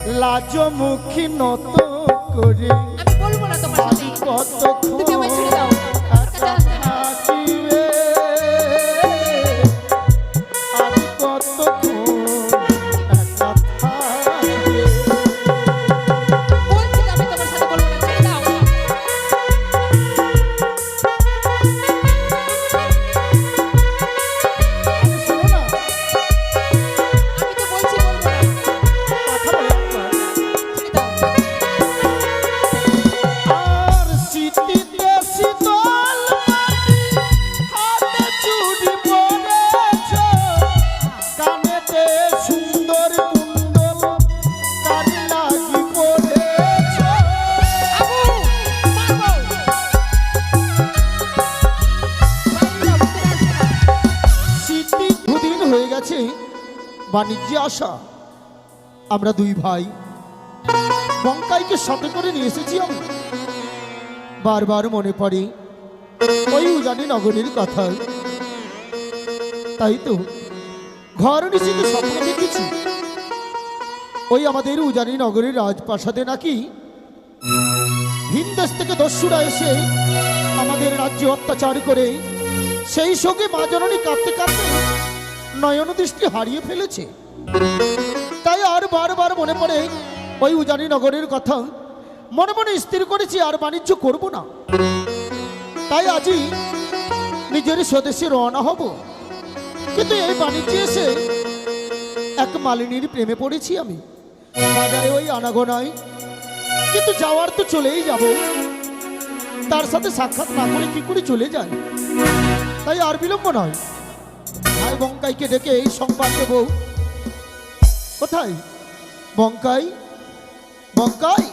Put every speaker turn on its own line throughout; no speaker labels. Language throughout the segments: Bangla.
লাজ মুখী নত করে
আমি বলবো না তোমার সাথে।
কত
তুমি আমায় ছেড়ে দাও। আমার কাছে আসবে না।
থাকিবে আর কতক্ষণ একা থাকবে।
বলছি তো আমি তোমার সাথে বলবো না, ছেড়ে দাও।
আরে শোনো না,
আমি তো বলছি বলবো না,
কথা বলো একবার।
ছেড়ে দাও।
আর শীতিতে শীতল মাটি, হাতে চুড়ি পরেছ, কানেতে সুন্দর কুণ্ডল, কানে লাগি পরেছ।
আবু, মারবো। বাইরে যাও, ভিতরে আসবে না।
স্মৃতি দুদিন হয়ে গেছে বাণিজ্যে আসা। আমরা দুই ভাই বঙ্কাইকে সাথে করে নিয়ে এসেছি। আমি বারবার মনে পড়ে ওই উজানি নগরীর কথা। তাই তো ঘর নিশ্চিত স্বপ্ন দেখেছি ওই আমাদের উজানি নগরীর রাজপ্রাসাদে নাকি ভিন দেশ থেকে দস্যুরা এসে আমাদের রাজ্যে অত্যাচার করে সেই সঙ্গে মা জননী কাঁদতে কাঁদতে নয়ন দৃষ্টি হারিয়ে ফেলেছে। তাই আর বারবার মনে পড়ে ওই উজানি নগরের কথা। মনে মনে স্থির করেছি আর বাণিজ্য করব না। তাই আজই নিজের স্বদেশে রওনা হব। কিন্তু এই বাণিজ্যে এসে এক মালিনীর প্রেমে পড়েছি আমি। বাজারে ওই আনাগোনায়, কিন্তু যাওয়ার তো চলেই যাব। তার সাথে সাক্ষাৎ না করে কি করে চলে যায়। তাই আর বিলম্ব নয়, ভাই বঙ্কাইকে ডেকে এই সংবাদ দেব। কোথায় বঙ্কাই? বঙ্কাই,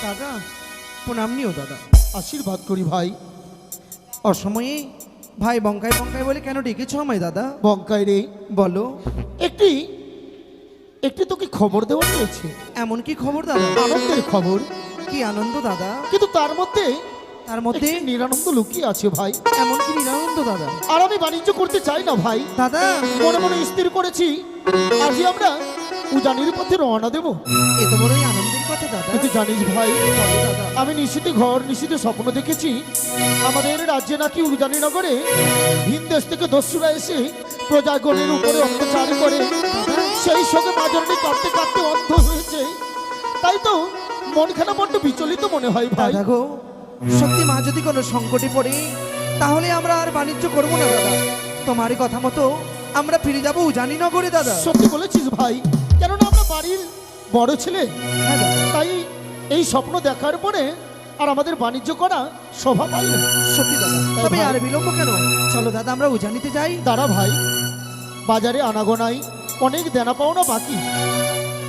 দাদা প্রণাম নিও দাদা।
আশীর্বাদ করি ভাই।
অসময়ে ভাই বঙ্কাই বঙ্কাই বলে কেন ডেকেছো আমায় দাদা?
বঙ্কাই রে,
বলো।
একটি একটি তোকে খবর দেওয়া রয়েছে।
এমন কি খবর দাদা?
আনন্দের খবর,
কি আনন্দ দাদা?
কিন্তু তার মধ্যে
তার মধ্যে
একটি নিরানন্দ লুকিয়ে আছে ভাই।
এমন কি নিরানন্দ দাদা?
আর আমি বাণিজ্য করতে চাই না ভাই।
দাদা
মনে মনে স্থির করেছি আজই আমরা উজানির পথে রওনা দেব।
এ তো বড়ই আনন্দের কথা দাদা।
কিন্তু জানিস ভাই,
বলো দাদা।
আমি নিশ্চিত ঘর নিশ্চিত স্বপ্ন দেখেছি আমাদের রাজ্যে নাকি উজানি নগরে ভিন দেশ থেকে দস্যুরা এসে প্রজাগণের উপরে অত্যাচার করে সেই সঙ্গে মা জননী কাঁদতে কাঁদতে অন্ধ হয়েছে। তাই তো মনখানা বড্ড বিচলিত মনে হয় ভাই।
দাদা গো, সত্যি মা যদি কোনো সংকটে পড়ে তাহলে আমরা আর বাণিজ্য করব না দাদা। তোমারই কথা মতো আমরা ফিরে যাবো উজানি নগরে দাদা।
সত্যি বলেছিস ভাই, কেননা আমরা বাড়ির বড় ছেলে।
হ্যাঁ দাদা,
তাই এই স্বপ্ন দেখার পরে আর আমাদের বাণিজ্য করা শোভা পাই না।
সত্যি দাদা।
তাই
তবে
ভাই।
আর বিলম্ব কেন? চলো দাদা আমরা উজানিতে যাই।
দাঁড়া ভাই, বাজারে আনাগোনায় অনেক দেনা পাওনা বাকি।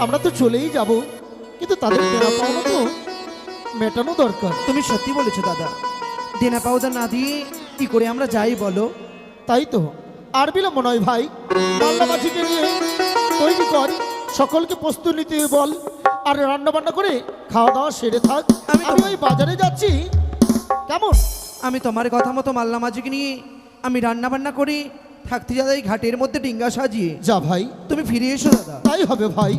আমরা তো চলেই যাব, কিন্তু তাদের দেনা পাওনা তো মেটানো দরকার।
তুমি সত্যি বলেছো দাদা। দেনা পাওদা না দিয়ে কি করে আমরা যাই বলো?
তাই তো আর বিলম্ব নয় ভাই, মাল্লা মাছিকে নিয়ে তৈরি কর, সকলকে প্রস্তুত নিতে বল। আর রান্না বান্না করে খাওয়া দাওয়া সেরে থাক।
আমি
আমি ওই বাজারে যাচ্ছি। কেমন?
আমি তোমার কথা মতো মাল্লা মাঝিকে নিয়ে আমি রান্না বান্না করি থাকতে যাই ঘাটের মধ্যে ডিঙ্গা সাজিয়ে।
যা ভাই,
তুমি ফিরে এসো দাদা।
তাই হবে ভাই।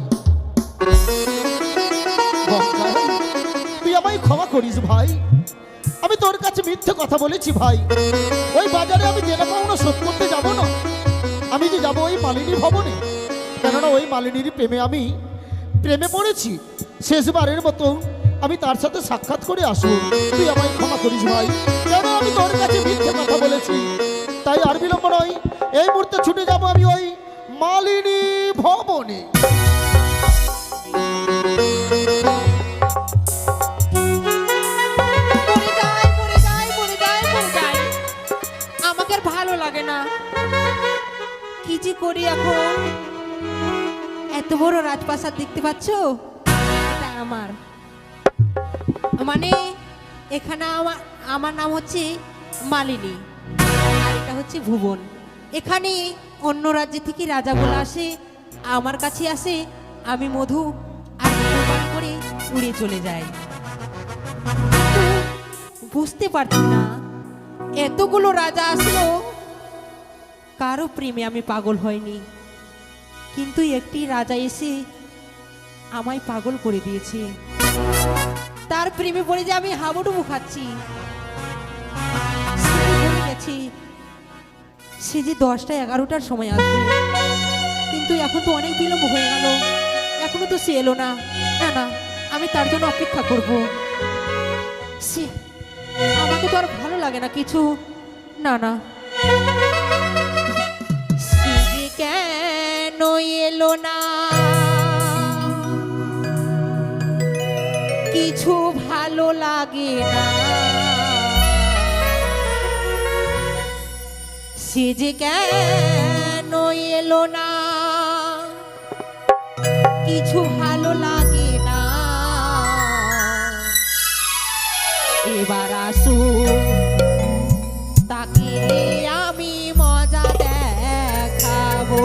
বঙ্কাই, তুই আমায় ক্ষমা করিস ভাই। আমি তোর কাছে মিথ্যে কথা বলেছি ভাই। ওই বাজারে আমি দেনা পাওনা শোধ করতে যাব না। আমি যে যাব ওই মালিনী ভবনে, কেননা ওই মালিনীর প্রেমে পড়েছি। শেষবারের মতো আমি তার সাথে সাক্ষাৎ করে আসবো। তুই আমায় ক্ষমা করিস ভাই, কেন আমি তোর কাছে মিথ্যে কথা বলেছি। তাই আর বিলম্ব নয়, এই মুহূর্তে ছুটে যাব আমি ওই মালিনী ভবনে।
পড়ে যায়, পড়ে যায়, পড়ে যায়, পড়ে যায়। আমাকে আর ভালো লাগে না। কি যে করি এখন? এত বড় রাজপ্রাসাদ দেখতে পাচ্ছ? এটা আমার, মানে এখানে আমার নাম হচ্ছে মালিনী, আর এটা হচ্ছে ভুবন। এখানে অন্য রাজ্য থেকে রাজাগুলো আসে, আমার কাছে আসে, আমি মধু আর পান করে উড়ে চলে যাই। বুঝতে পারছি না, এতগুলো রাজা আসলো, কারো প্রেমে আমি পাগল হয়নি, কিন্তু একটি রাজা এসে আমায় পাগল করে দিয়েছে। তার প্রেমে পড়ে যে আমি হাবুডুবু খাচ্ছি। সে বলে গেছে সে যে 10টা 11টার সময় আসবে, কিন্তু এখন তো অনেক বিলম্ব হয়ে গেল, এখনো তো সে এলো না। না না, আমি তার জন্য অপেক্ষা করব। সে আমাকে তো আর ভালো লাগে না কিছু। না না, সে যে কেন এলো না, কিছু ভালো লাগে না। সে যে কেন এলো না, কিছু ভালো লাগে না। এবার আসুক, তাকে আমি মজা দেখাবো।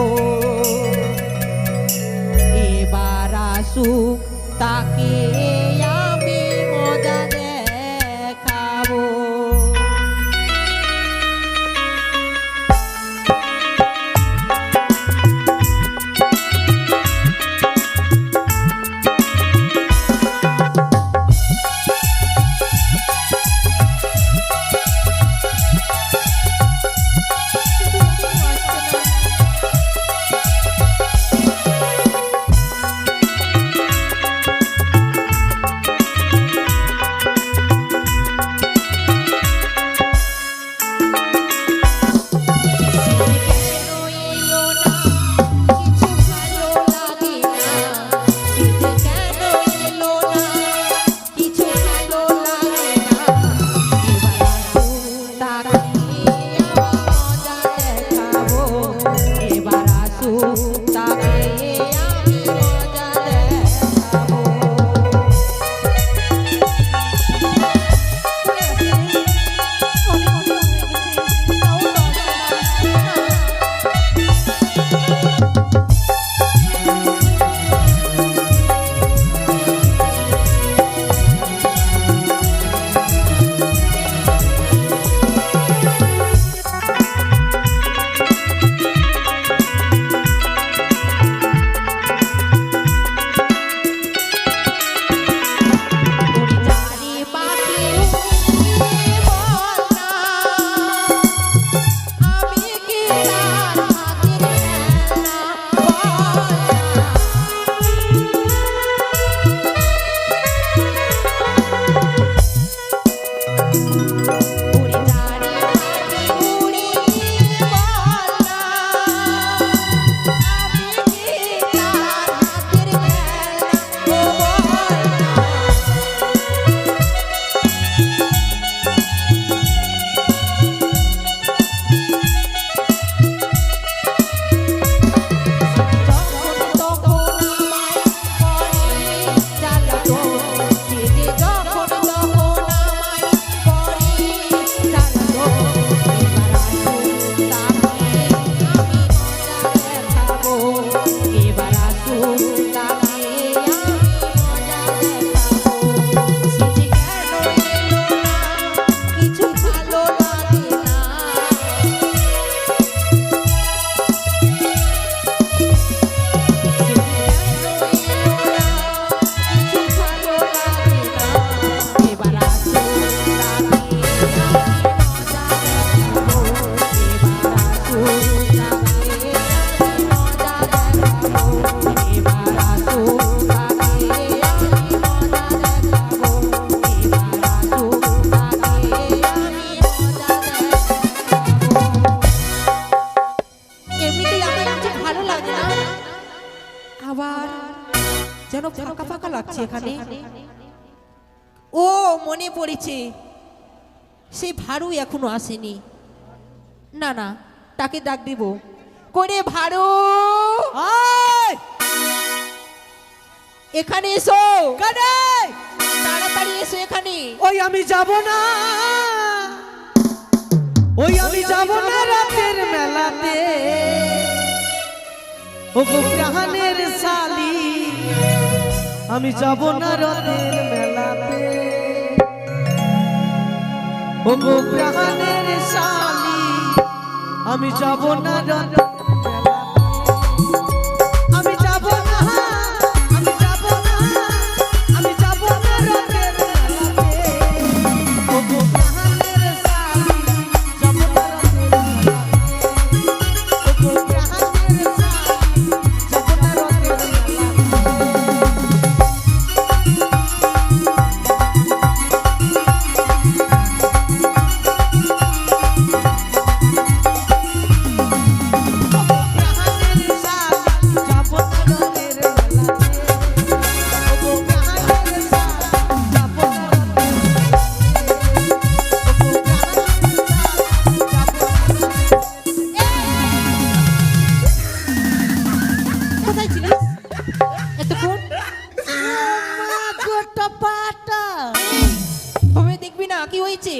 এবার আসুক, তাকে আমি মজা দেখাবো। যেন ফাঁকা ফাঁকা লাগছে এখানে। ও মনে পড়েছে, সেই ভাড়ু এখনো আসেনি। না না, তাকে ডাক দিব। করে ভাড়ু, এখানে এসো। তাড়াতাড়ি এসো এখানে।
ওই আমি যাব না, ওই আমি যাব না রাতের মেলাতে। ও গো প্রাণের শালি, আমি যাব না রাতের মেলাতে। ও গো প্রাণের শালি, আমি যাব না রাতের মেলাতে। আমি যাব না, আমি যাব না।
হয়েছে?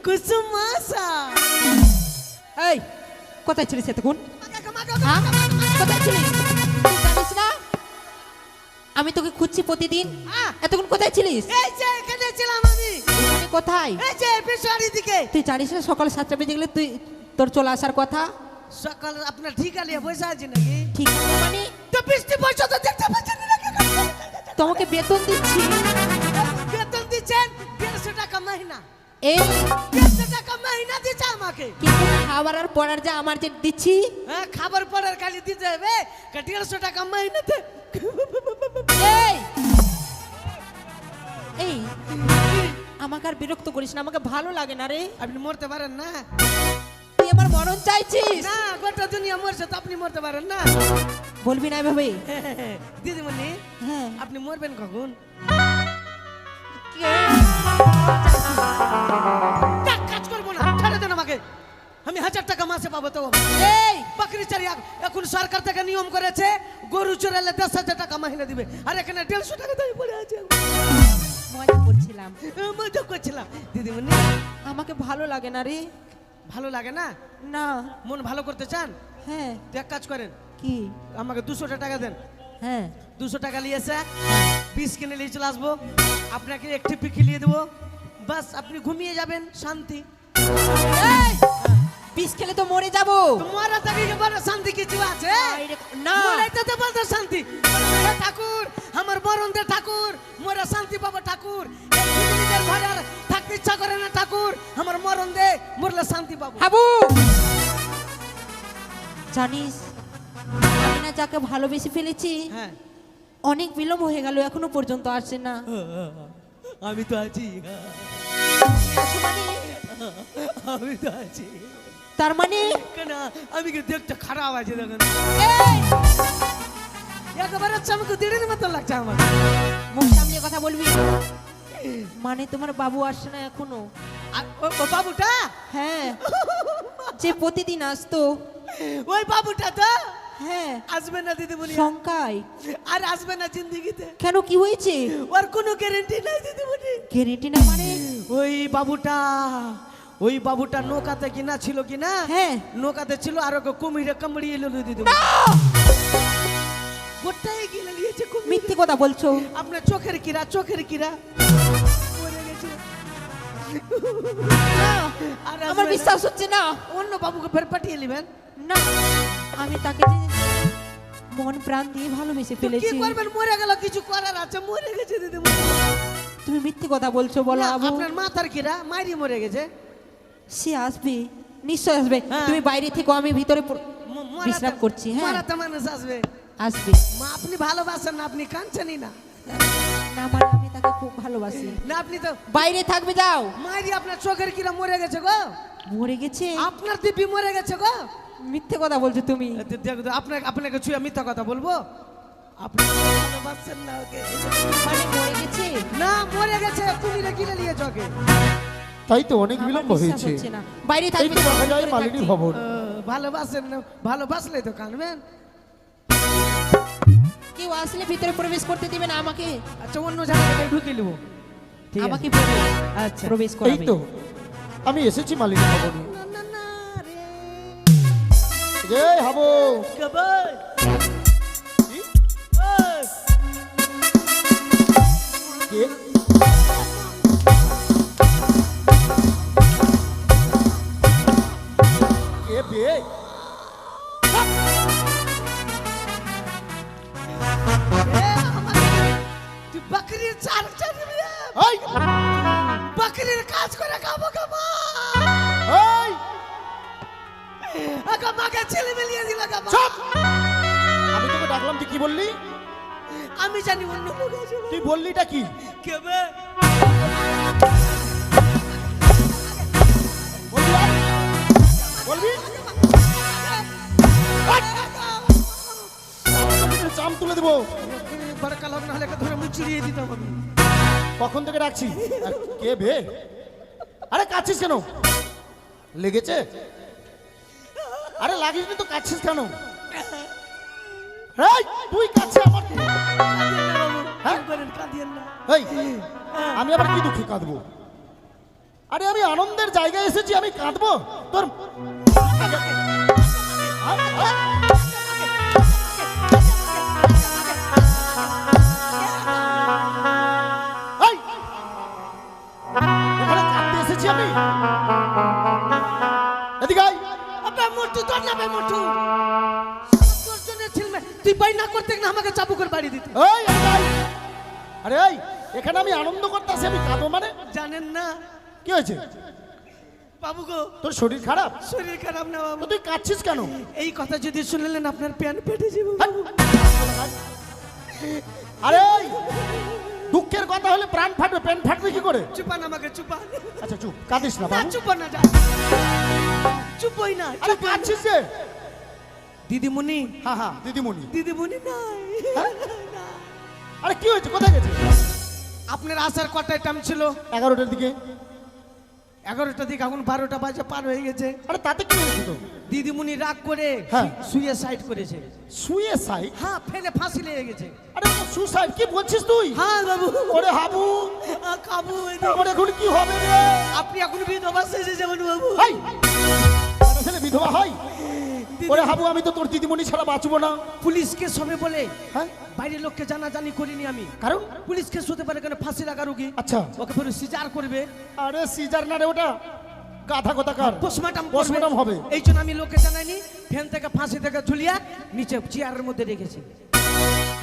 কুসুম আশা
এই কোথায় ছিলিস এতক্ষণ? হ্যাঁ? কোথায় ছিলিস? তুই জানিস না আমি তোকে খুঁজছি প্রতিদিন?
হ্যাঁ।
এতক্ষণ কোথায় ছিলিস?
এই যে এখানে ছিলাম আমি,
এখানে কোথায়?
এই যে পেশারি দিকে।
তুই জানিস না সকাল 7টা বেজে গেলে তুই তোর চলে আসার কথা?
সকাল আপনার ঠিকা নিয়ে বসে আছি নাকি?
ঠিক আছে মানে
তো বৃষ্টি পয়সা তো দেখতে পাচ্ছেন না নাকি?
তোমাকে বেতন দিচ্ছি।
বেতন দিচ্ছেন 150 টাকা মাহিনা,
এই
150 টাকা মাহিনা দিচ্ছে আমাকে।
কিন্তু খাবার আর পড়ার যা আমার যে দিচ্ছি,
হ্যাঁ, খাবার পরের খালি দিতে হবে 150 টাকা মাহিনাতে।
এই এই আমাকে আর বিরক্ত করিস না, আমাকে ভালো লাগে না রে।
আপনি মরতে পারেন না?
তুই আমার মরণ চাইছিস?
না, গোটা দুনিয়া মরছে তো আপনি মরতে পারেন না?
বলবি না এভাবে?
দিদিমণি,
হ্যাঁ।
আপনি মরবেন কখন? এক কাজ করবো না, ছেড়ে দেন আমাকে। আমি 1000 টাকা মাসে পাবো তো।
এই
বাকরি চারি এখন সরকার থেকে নিয়ম করেছে গরু চোরালে 10,000 টাকা মাহিনা দিবে, আর এখানে 150 টাকা দাবি পড়ে আছে।
মজা করছিলাম।
মজা করছিলাম। দিদিমণি,
আমাকে ভালো লাগে না রে।
ভালো লাগে না?
না।
মন ভালো করতে চান
হ্যাঁ।
তো এক কাজ করেন,
কি?
আমাকে 200 টাকা দেন।
হ্যাঁ।
200 টাকা নিয়েছে, 20 কিনে নিয়ে চলে আসবো, আপনাকে একটি পিখিয়ে দেবো, বাস আপনি ঘুমিয়ে যাবেন শান্তি।
এই বিষ খেলে তো মরে যাবো।
তোমারা থেকে বড় শান্তি কিছু আছে?
না।
মরাইতে তো বলতে শান্তি। হে ঠাকুর, আমার বরণ দে ঠাকুর, মোরা শান্তি পাবো ঠাকুর। এই পৃথিবীতে ঘরে আর থাকতে ইচ্ছা করে না ঠাকুর, আমার মরণ দে, মরলে শান্তি পাবো।
হাবু, জানিস আমি না যাকে ভালোবেসে ফেলেছি
হ্যাঁ,
অনেক বিলম্ব হয়ে গেল, এখনো পর্যন্ত আসছে না।
আমি তো আছি,
আসো মানে?
আমি তো আছি।
তার মানে
কেন আমি কি দেখতে খারাপ আছে দেখেন?
এই
একেবারে চমকে দিনের মতো লাগছে আমার।
মুখ সামনে কথা বলবি। মানে তোমার বাবু আসছে না এখনো?
আর ও বাবুটা,
হ্যাঁ, যে প্রতিদিন আসতো।
ওই বাবুটা তো
হ্যাঁ।
আসবে না দিদিমণি,
শঙ্কায়।
আর আসবে না জিন্দিগিতে।
কেন, কি হয়েছে?
ওর কোনো গ্যারেন্টি নাই দিদিমণি।
গ্যারেন্টি না মানে?
ওই বাবুটা নৌকাতে কিনা ছিল কিনা?
হ্যাঁ।
নৌকাতে ছিল, আর ওকে কুমিরে কামড়িয়ে এলো দিদি। গোটাই গিলে নিয়েছে কুমির।
মিথ্যে কথা বলছো।
আপনার চোখের কিরা, চোখের কিরা মরে গেছে।
না,
আর
আমার
আসবে
বিশ্বাস
না।
হচ্ছে না।
অন্য বাবুকে ফের পাঠিয়ে নেবেন।
না, আমি তাকে যে মন প্রাণ দিয়ে ভালোবেসে
কি
ফেলেছি।
করবেন? মরে গেল, কিছু করার আছে? মরে গেছে দিদি।
তুমি মিথ্যে কথা বলছো বলো আবু।
আপনার মাথার কিরা মাইরি মরে গেছে।
সে আসবে, নিশ্চয় আসবে।
হ্যাঁ।
তুমি বাইরে থেকে, আমি ভিতরে বিশ্রাম করছি। হ্যাঁ,
মারাতে মানুষ আসবে।
আসবে।
মা, আপনি ভালোবাসেন না, আপনি কাঁদছেনই না।
না মানে আমি তাকে খুব ভালোবাসি।
না, আপনি তো
বাইরে থাকবে, যাও।
মাইরি আপনার চোখের কিরা মরে গেছে গো।
মরে গেছে?
আপনার দিব্যি মরে গেছে গো।
মিথ্যে কথা বলছো তুমি।
দেখো, আপনাকে ছুঁয়ে মিথ্যা কথা বলবো? আপনি ভালোবাসেন না ওকে।
মানে মরে গেছে?
না, মরে গেছে, কুমিরে কিনে নিয়েছে ওকে।
তাই তো অনেক
আমার
বিলম্ব
বিশ্বাস
হয়েছে।
হচ্ছে না। বাইরে
এই
থাকবে,
তো দেখা যায়
ভিতরে
মালিনী
থাকবে।
ভবন।
ভালোবাসেন না, ভালোবাসলে তো কানবেন।
কেউ আসলে ভিতরে প্রবেশ করতে দিবে না আমাকে।
আচ্ছা, অন্য জায়গায় ঢুকে নেবো। ঠিক আছে।
আমাকে
আচ্ছা।
প্রবেশ
এই
করাবে।
তো আমি এসেছি মালিনী ভবনে।
না, না, না রে।
এই হাবো,
কবর।
কি?
ওই,
কে? কে বে?
এ আমার, তুই বকরির চার চারবি।
এই,
বকরির কাজ করে খাবো কামা।
এই,
আগে মাকে ছেলে মিলিয়ে দিল কামা।
চুপ! আমি তোকে ডাকলাম, তুই কি বললি?
আমি জানি অন্য লোক আছে।
তুই বললিটা কি?
কেবে
বলবি আর? বলবি? চাম তুলে দেবো।
বড়কা লোক না হলে ধরে মুচিয়ে দিতাম আমি।
কখন থেকে ডাকছি? আর কে বে? আরে কাছিস কেন? লেগেছে? আরে লাগিস তো, কাছিস কেন? এই, তুই কাছে আমার। হ্যাঁ?
কাঁদিয়েন না।
এই, আমি আবার কি দুঃখে কাঁদবো? আরে আমি আনন্দের জায়গায় এসেছি, আমি কাঁদবো তোর? এই, এখানে কাঁদতে এসেছি আমি? এদিকে আয়।
আবে মোটু তোর নামে মোটু তোর জন্য ছিলমে তুই বাই না করতে না আমাকে চাবুকের বাড়ি দিতে।
এই, এদিকে আয়। আরে এই, এখানে আমি আনন্দ করতে আসি, আমি কাঁদবো মানে?
জানেন না
কি হয়েছে?
বাবু গো,
তোর শরীর খারাপ?
শরীর খারাপ না বাবু।
তো তুই কাঁদছিস কেন?
এই কথা যদি শুনলেন আপনার প্যান ফেটে যাবে বাবু।
আরে এই, দুঃখের কথা হলে প্রাণ ফাটবে, প্যান ফাটবে কি করে?
চুপান আমাকে চুপান।
আচ্ছা চুপ, কাঁদিস না
না
বাবু।
চুপ না যা চুপই না।
আরে কাঁদছিস যে?
দিদিমণি,
হ্যাঁ হ্যাঁ, দিদিমণি।
দিদিমণি নাই।
আরে কি হয়েছে, কোথায় গেছে?
আপনার আসার কটায় টাইম ছিল?
11টার দিকে।
11টা দিকে, এখন 12টা বাজে পার হয়ে গেছে।
আরে তাতে কি হয়েছে তো?
দিদিমণি রাগ করে
হ্যাঁ।
সুইসাইড করেছে।
সুইসাইড?
হ্যাঁ, ফেলে ফাঁসি লেগে গেছে।
আরে সুইসাইড কি বলছিস তুই?
হ্যাঁ বাবু।
ওরে হাবু,
কাবু
আমার এখন কি হবে রে?
আপনি এখন বিধবা শেষে যাবেন বাবু।
হাই, আমার ছেলে বিধবা হয়? ওরে হাবু, আমি তো তোর দিদিমণি ছাড়া বাঁচবো না।
পুলিশকে সবে বলে
হ্যাঁ,
বাইরের লোককে জানাজানি করিনি আমি।
কারণ?
পুলিশকে শুতে পারে কেন, ফাঁসি লাগা রুগী।
আচ্ছা।
ওকে পরে সিজার করবে,
আরে সিজার না রে, ওটা গাধা কথাকার।
পোস্টমর্টম
পোস্টমর্টম হবে।
এই জন্য আমি লোককে জানাইনি। ফ্যান থেকে ফাঁসি থেকে ঝুলিয়া নিচে চেয়ারের মধ্যে রেখেছি।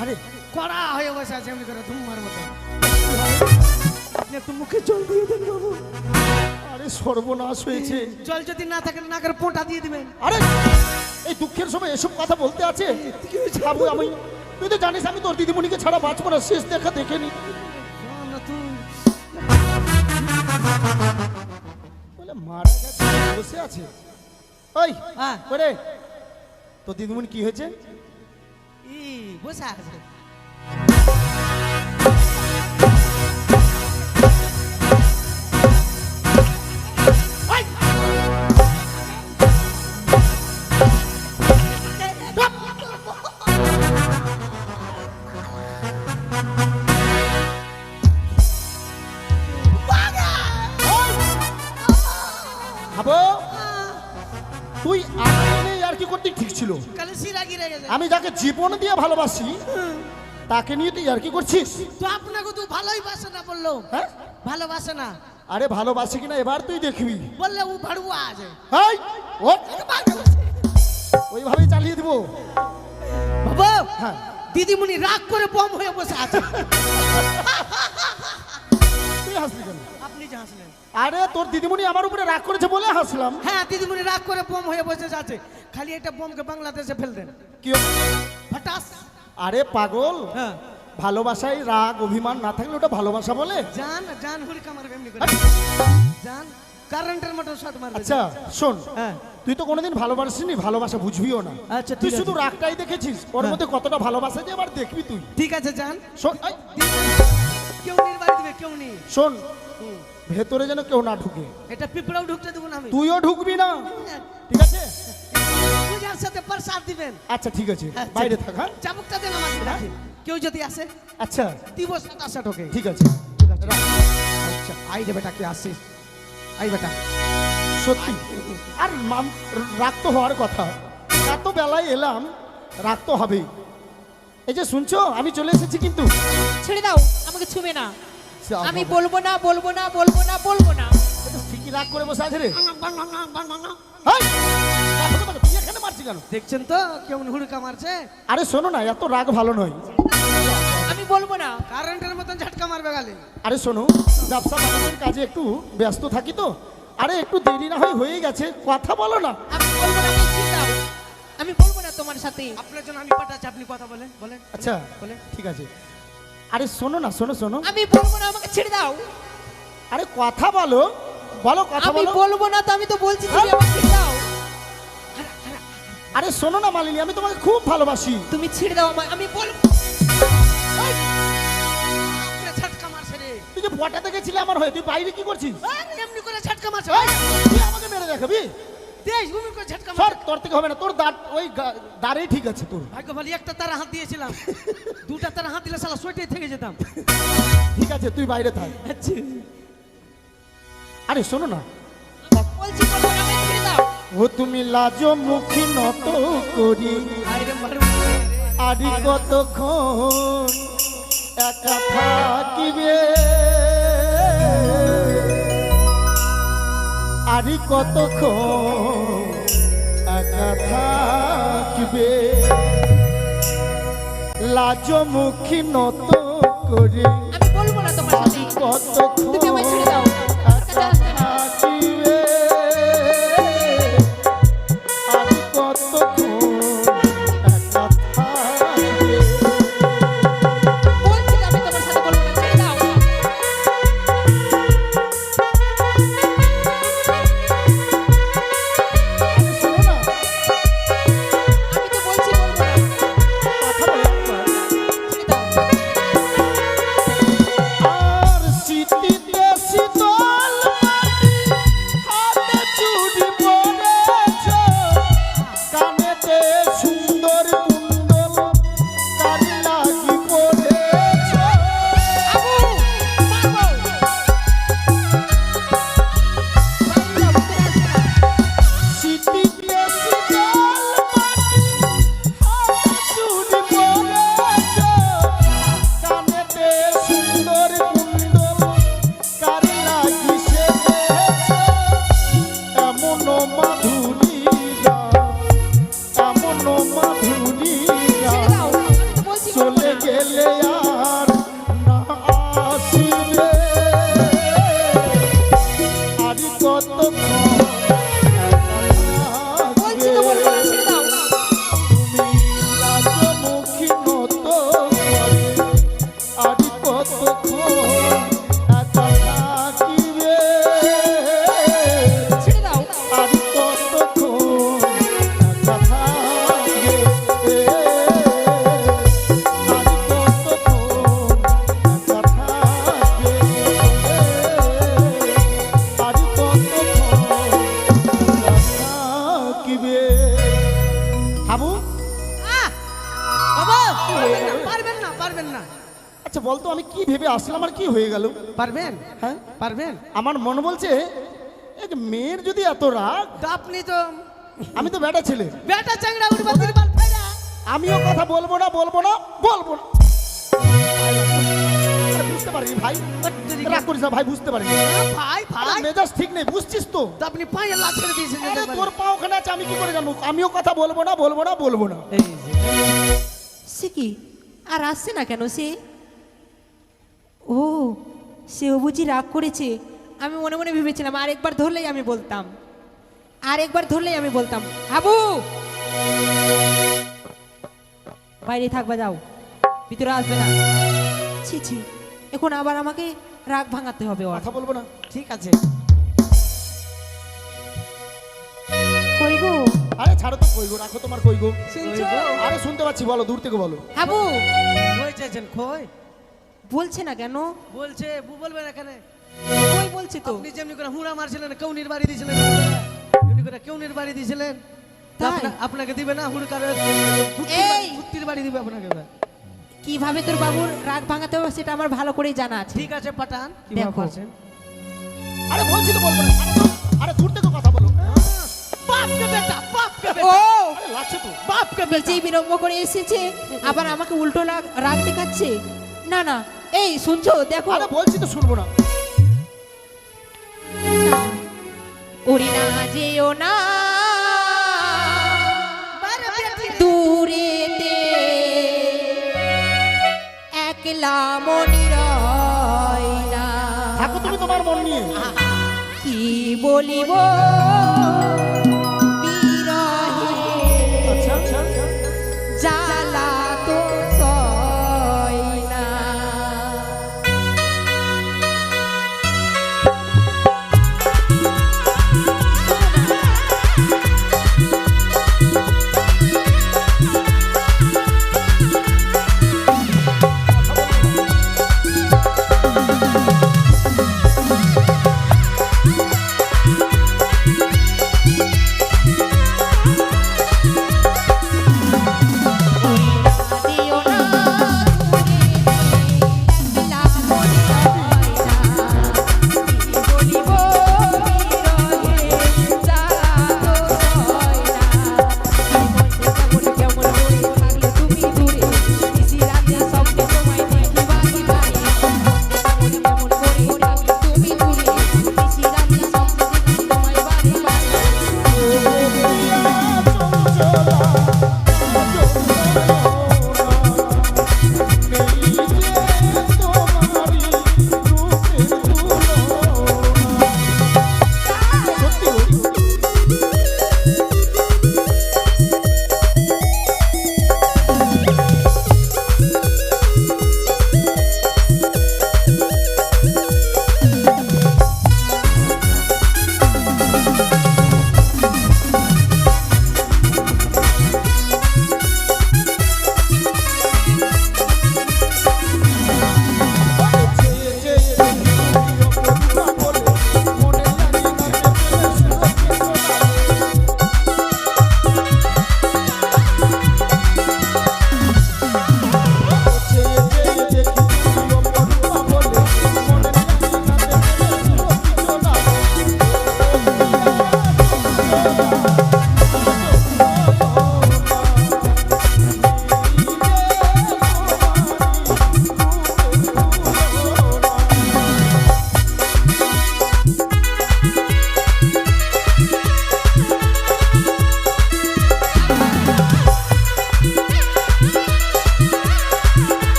আরে
কড়া হয়ে বসে আছে এমনি করে ধুমার মতো। আপনি একটু মুখে জল দিয়ে দেন বাবু।
আরে সর্বনাশ হয়েছে।
জল যদি না থাকে নাকের পোঁটা দিয়ে দিবেন।
আরে এই দুঃখের সময় এসব কথা বলতে আছে? হাবু, আমি, তুই তো জানিস আমি তোর দিদিমণিকে ছাড়া বাঁচবো না, শেষ দেখা দেখেনি।
না তুই
বলে মারা গেছে, বসে আছে। ওই
হ্যাঁ।
করে তোর দিদিমণি কি হয়েছে?
ই বসে আছে।
হাবু, তুই আগে আর কি করতে ঠিক ছিল?
কালে সিরা গিরে গেছে।
আমি যাকে জীবন দিয়ে ভালোবাসি তাকে নিয়ে তুই আর কি করছিস?
তো আপনাকে তো ভালোই বাসে না বললো।
হ্যাঁ,
ভালোবাসে না
আরে ভালোবাসি কিনা এবার তুই দেখবি।
বললে ও ভাড়ুয়া আছে।
এই, ওইভাবেই চালিয়ে দিব।
বাবু,
হ্যাঁ,
দিদিমণি রাগ করে বম হয়ে বসে আছে।
তুই হাসলি কেন?
আপনি যে হাসলেন।
আরে তোর দিদিমণি আমার উপরে রাগ করেছে বলে হাসলাম।
হ্যাঁ, দিদিমণি রাগ করে বম হয়ে বসে আছে। খালি এটা বমকে বাংলাদেশে ফেল দেন,
কি হলো?
ফাটাস।
আরে পাগল,
হ্যাঁ,
ভালোবাসায় রাগ অভিমান না থাকলে ওটা ভালোবাসা বলে?
জান জান হুড়কা মারবে এমনি করে। জান কারেন্টের মতো শট মারবে।
আচ্ছা শোন,
হ্যাঁ,
তুই তো কোনোদিন ভালোবাসিনি, ভালোবাসা বুঝবিও না।
আচ্ছা,
তুই
ঠিক
শুধু
আছে।
রাগটাই দেখেছিস, ওর
হ্যাঁ।
মধ্যে কতটা ভালোবাসা যে এবার দেখবি তুই।
ঠিক আছে জান।
শোন, এই,
কেউ নির বাড়ি দিবে, কেউ নেই।
শোন, ভেতরে যেন কেউ না ঢুকে।
এটা পিঁপড়াও ঢুকতে দেবো না আমি।
তুইও ঢুকবি না, ঠিক আছে?
পূজার সাথে প্রসাদ দিবেন।
আচ্ছা ঠিক আছে,
আচ্ছা।
বাইরে থাক। হ্যাঁ,
চাবুকটা দেন আমাকে রাখি। কেউ যদি আসে
আচ্ছা
দিব 27 ঢোকে।
ঠিক আছে। রাখ।
আচ্ছা, আই রে বেটা, কি আসিস? আই বেটা।
সত্যি আর রাগ তো হওয়ার কথা। এত বেলায় এলাম, রাগ তো হবেই। এই যে শুনছো, আমি চলে এসেছি কিন্তু।
ছেড়ে দাও, আমাকে ছুবে না। আমি বলবো না, বলবো না, বলবো না, বলবো না।
ঠিকই রাগ করে বসে আছে রে। এই, কথা বলো, তুই এখানে মারছিস কেন?
দেখছেন তো কেমন হুড়কা মারছে?
আরে শোনো না, এত রাগ ভালো নয়।
আমি বলবো না।
কারেন্টের মতন ঝটকা মারবে গালে।
আরে শোনো, ব্যবসা বাণিজ্যের কাজে একটু ব্যস্ত থাকি তো। আরে একটু দেরি না হয় হয়ে গেছে, কথা বলো না।
আমি বলবো না, আমাকে ছেড়ে দাও। আমি বলবো না তোমার সাথে।
আপনার জন্য আমি পাঠাচ্ছি, আপনি কথা বলেন বলেন।
আচ্ছা
বলেন।
ঠিক আছে। আরে শোনো না, শোনো শোনো,
আমি বলবো না, আমাকে ছেড়ে দাও।
আরে কথা বলো, বলো কথা
আমি
বলো।
বলবো না তো, আমি তো বলছি তুমি আমাকে ছেড়ে দাও।
আরে শোনো না মালিনী, আমি তোমাকে খুব ভালোবাসি।
তুমি ছেড়ে দাও আমায়, আমি বলবো।
আপনি ঝটকা মারছে রে।
তুই যে পটাতে গেছিলে আমার হয়ে, তুই বাইরে কি করছিস?
এমনি করে ঝটকা মারছে।
এই, তুই আমাকে মেরে দেখাবি?
দেশ ভূমি করে ঝটকা
সর,
মারছে।
তোর থেকে হবে না, তোর দাঁত ওই দাঁড়েই ঠিক আছে তোর।
ভাগ্য ভালো একটা তারা হাত দিয়েছিলাম, দুটা তারা হাত দিলে শালা সোয়েটাই থেকে যেতাম।
ঠিক আছে, তুই বাইরে থাক।
আচ্ছা,
আরে শোনো না,
বলছি বলবো না, আমায় ছেড়ে দাও।
ও তুমি লাজ মুখী নত করি
আরে মারুন
আরি কতক্ষণ একা থাকিবে, আরি কতক্ষণ একা থাকিবে, লাজ মুখী নত করি
আমি বলবো না তোমার সাথে।
কতক্ষণ
তুমি আমায় ছেড়ে দাও। আমার কাছে আসবে না।
থাকিবে, আরি কতক্ষণ একা থাকিবে।
বলছি তো আমি তোমার সাথে বলবো না, ছেড়ে দাও।
আরে শোনো না,
আমি তো বলছি বলবো না,
কথা বলো একবার।
ছেড়ে দাও।
আর শীতিতে শীতল মাটি, হাতে চুড়ি পরেছ, কানেতে সুন্দর কুণ্ডল, কানে লাগি পরেছ।
আবু, মারবো। বাইরে যাও, ভিতরে আসবে না।
শীতিতে শীতল মাটি, হাতে চুড়ি পরেছ, কানেতে সুন্দর কুণ্ডল, কানে লাগি সেজেছ। এমন মাধুরী গান, এমন মাধুরী
ছেড়ে
গান,
দাও। আমি তো বলছি বলবো
চলে
না।
গেলে আর না আসিবে, আরি কতক্ষণ একা
বলছি তো বলবো না, ছেড়ে দাও।
তুমি লাজমুখী নত করে, আরি কতক্ষণ একা থাকিবে,
ছেড়ে দাও।
আরি কতক্ষণ একা থাকিবে, আরি কতক্ষণ একা থাকবে, আরি কতক্ষণ একা থাকিবে। হাবু,
বাবা পারবেন না পারবেন না
আচ্ছা বলতো আমি কি ভেবে আসলাম আর কি হয়ে গেল?
পারবেন
হ্যাঁ,
পারবেন
আমার মন বলছে এক মেয়ের যদি এত রাগ,
তো আপনি তো
আমি তো বেটা ছেলে,
বেটা চাংড়া উঠবা তিরপাল ফাইরা
আমিও কথা বলবো না বলবো না বলবো না। আরে বুঝতে পারিনি ভাই, রাগ করিস না ভাই, বুঝতে পারিনি।
ভাই
আরে
ভাই
মেজাজ ঠিক নেই, বুঝছিস তো?
তো আপনি পায়ে লাথ ছেড়ে দিয়েছেন
আরে তোর পা ওখানে আছে, আমি কি করে জানবো? আমিও কথা বলবো না বলবো না বলবো না।
এই যে
সে কি আর আসছে না কেন সে? ও, সেও বুঝি রাগ করেছে। আমি মনে মনে ভেবেছিলাম আর একবার ধরলেই আমি বলতাম, আর একবার ধরলেই আমি বলতাম। আবু, বাইরে থাকবা, যাও, ভিতরে আসবে না। ছি ছি, এখন আবার আমাকে রাগ ভাঙাতে হবে ওর।
কথা বলবো না।
ঠিক আছে
কই গো
আরে ছাড়ো তো, কই গো, রাখো তোমার কই গো।
শুনছো?
আরে শুনতে পাচ্ছি, বলো, দূর থেকে বলো।
আবু,
কই চাইছেন কই
বলছে না কেন?
বলছে বু বলবেন এখানে
কই বলছে তো।
আপনি যেমনি করে হুড়া মারছিলেন কৌনির বাড়ি দিয়েছিলেন এমনি করে কৌনির বাড়ি দিয়েছিলেন তা
তাই?
আপনাকে দিবে না হুড়কার
এই!
কুত্তির বাড়ি দিবে আপনাকে এবার।
কিভাবে তোর বাবুর রাগ ভাঙাতে হবে সেটা আমার ভালো করেই জানা আছে।
ঠিক আছে পাঠান
দেখো।
কিভাবে পারছেন
আরে বলছি তো বলবো না, ছাড়ো তো। আরে দূর থেকে কথা বলো।
বাপকে বেটা বাপকে
ও,
বেটা
আরে লাগছে তো।
বাপকে বেটা
নিজেই বিলম্ব করে এসেছে, আবার আমাকে উল্টো রাগ দেখাচ্ছে। না না, এই শুনছো, দেখো।
আরে বলছি তো, শুনবো না।
ওরে না যেও না
বাইরে বেটি
দূরেতে, একলা মনির না।
থাকো তুমি তোমার মন নিয়ে।
কি বলিব বিরহে,
আচ্ছা আচ্ছা
জ্বালা তো সয় না।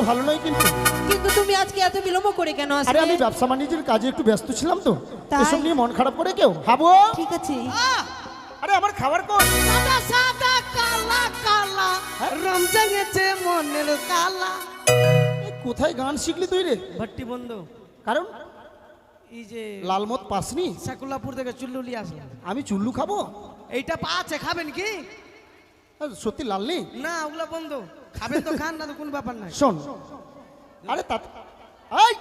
ভালো নয় কিন্তু।
কিন্তু তুমি আজকে এত বিলম্ব করে কেন
আরে
আসলে?
আমি ব্যবসা বাণিজ্যের কাজে একটু ব্যস্ত ছিলাম তো,
তাই?
এসব নিয়ে মন খারাপ করে কেউ হাবো।
ঠিক আছে।
আরে আমার খাবার কই?
সাদা সাদা কালা কালা রং জাগেছে মনের কালা।
এ, কোথায় গান শিখলি তুই রে?
ভট্টি বন্ধু,
কারণ
এই যে
লালমত পাসনি,
সাকুল্লাপুর থেকে চুল্লুলি আসে,
আমি চুল্লু খাবো?
এইটা পাচ্ছে, খাবেন কি?
আর সত্যি লালনি?
না ওগুলা বন্ধু, খাবেন তো খান, না তো কোনো ব্যাপার নাই।
শোন, আরে তা এই,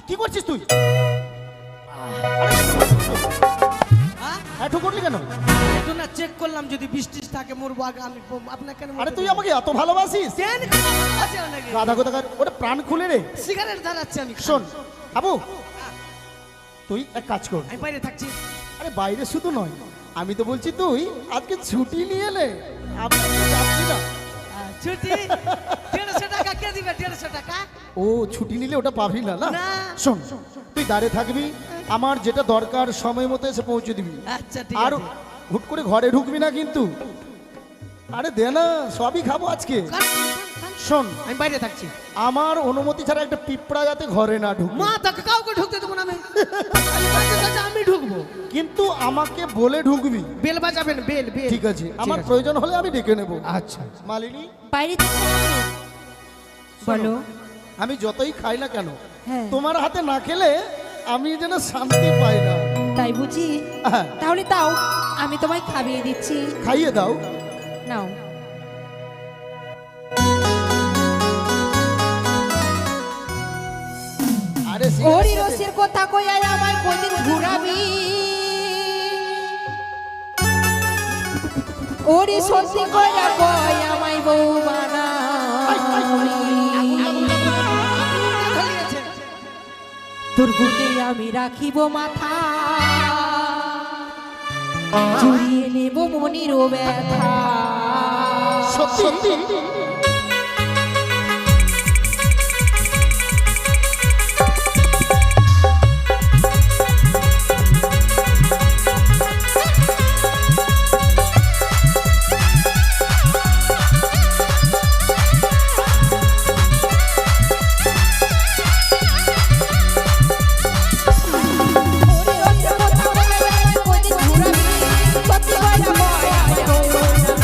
কি করছিস তুই?
হ্যাঁ?
এত করলি কেন?
একটু না চেক করলাম, যদি বৃষ্টি থাকে মরবো আগে আমি, আপনাকে কেন
আরে তুই আমাকে এত ভালোবাসিস? রাধা কোথাকার, ওটা প্রাণ খুলে রে।
সিগারেট জ্বালাচ্ছি আমি।
শোন হাবু, তুই এক কাজ কর,
আমি বাইরে থাকছি।
আরে বাইরে শুধু নয়, আমি তো বলছি তুই আজকে ছুটি নিয়ে এলে, আমি তো যাচ্ছি না।
ছুটি 150 টাকা কে দিবে? 150 টাকা?
ও ছুটি নিলে ওটা পাবি না না?
না।
শোন, তুই দাঁড়িয়ে থাকবি, আমার যেটা দরকার সময় মতো এসে পৌঁছে দিবি।
আচ্ছা ঠিক
আর
আছে।
হুট করে ঘরে ঢুকবি না কিন্তু। আরে দে না, সবই খাবো আজকে।
খান, খান।
শোন,
আমি বাইরে থাকছি।
আমার অনুমতি ছাড়া একটা পিঁপড়া যাতে ঘরে না ঢুকে,
মা তাকে কাউকে ঢুকতে দেবো না আমি। আমি বাইরে থাকছি, আমি ঢুকবো।
কিন্তু আমাকে বলে ঢুকবি।
বেল বাজাবেন, বেল বেল।
ঠিক আছে, আমার প্রয়োজন হলে আমি ডেকে নেব।
আচ্ছা।
মালিনী,
বাইরে থেকে বলো।
আমি যতই খাই না কেন,
হ্যাঁ।
তোমার হাতে না খেলে আমি যেন শান্তি পাই না।
তাই বুঝি?
হ্যাঁ,
তাহলে তাও আমি তোমায় খাইয়ে দিচ্ছি,
খাইয়ে দাও।
নাও।
আরে
ওরি রসের কথা কইয়া আমায় কদিন ঘুরাবি, ওরি সত্যি কইয়া কই আমায় বউ বানাবি। তোর বুকে আমি রাখিব মাথা, জড়িয়ে নেব মনির ব্যথা।
সত্যি
ওরি রসের কথা কইয়া আমায় কদিন ঘুরাবি, সত্যি কইয়া কই আমায় বউ বানাবি।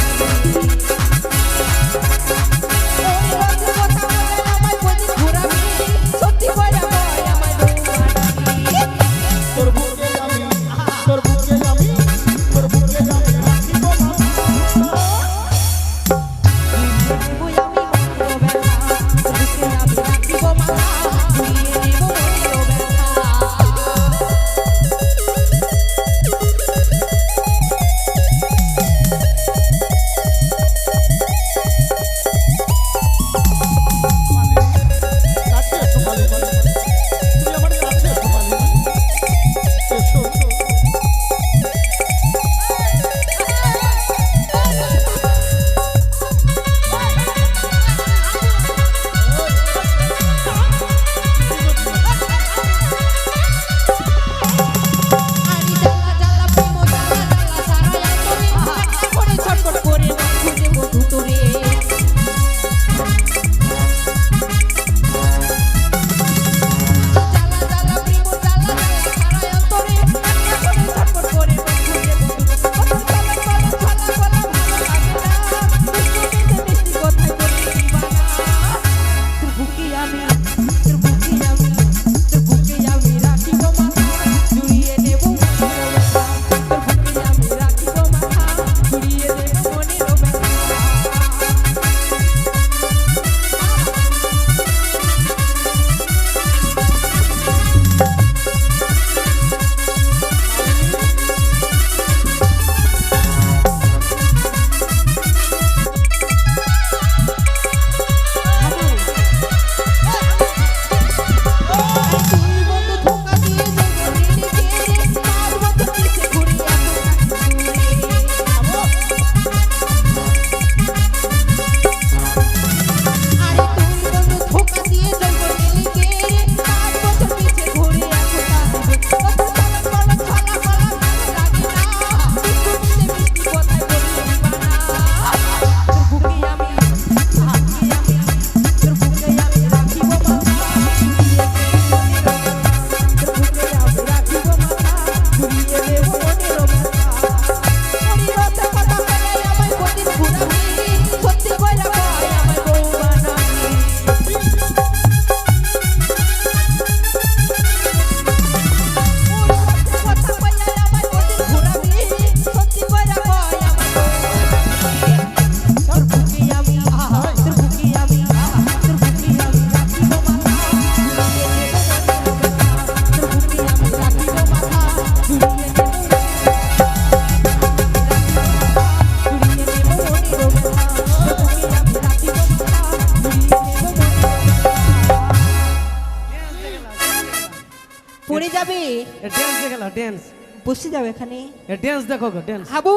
ড্যান্স দেখলা ড্যান্স
বসে যাও এখানে।
ড্যান্স দেখো গো ড্যান্স
হাবু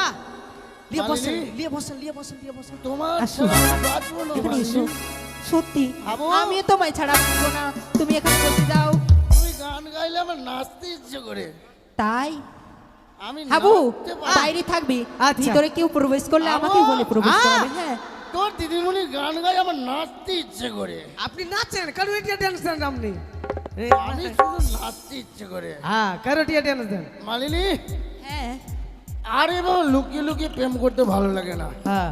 আ লিয়ে বসেন
মালিনী।
লিয়ে বসেন লিয়ে বসেন লিয়ে বসেন
তোমার
আসো।
ছাড়া আমি বাঁচবো না,
এখানে এসো।
মালিনী।
সত্যি
হাবু।
আমি তোমায় ছাড়া বুঝবো না, তুমি এখানে বসে যাও।
তুমি গান গাইলে আমার নাচতে ইচ্ছে করে।
তাই
আমি
হাবু
নাচতে পারি।
বাইরে থাকবি,
আচ্ছা।
ভিতরে কেউ প্রবেশ করলে
হাবু।
আমাকে বলে প্রবেশ
আ।
করাবে। হ্যাঁ
তোর দিদিমণি গান গাই আমার নাচতে ইচ্ছে করে।
আপনি নাচেন কারোটিয়া ড্যান্স দেন আপনি
আমি শুধু নাচতে ইচ্ছে করে।
হ্যাঁ কারোটিয়া ড্যান্স দেন
মালিনী,
হ্যাঁ
আরে বাবা লুকিয়ে লুকিয়ে প্রেম করতে ভালো লাগে না।
হ্যাঁ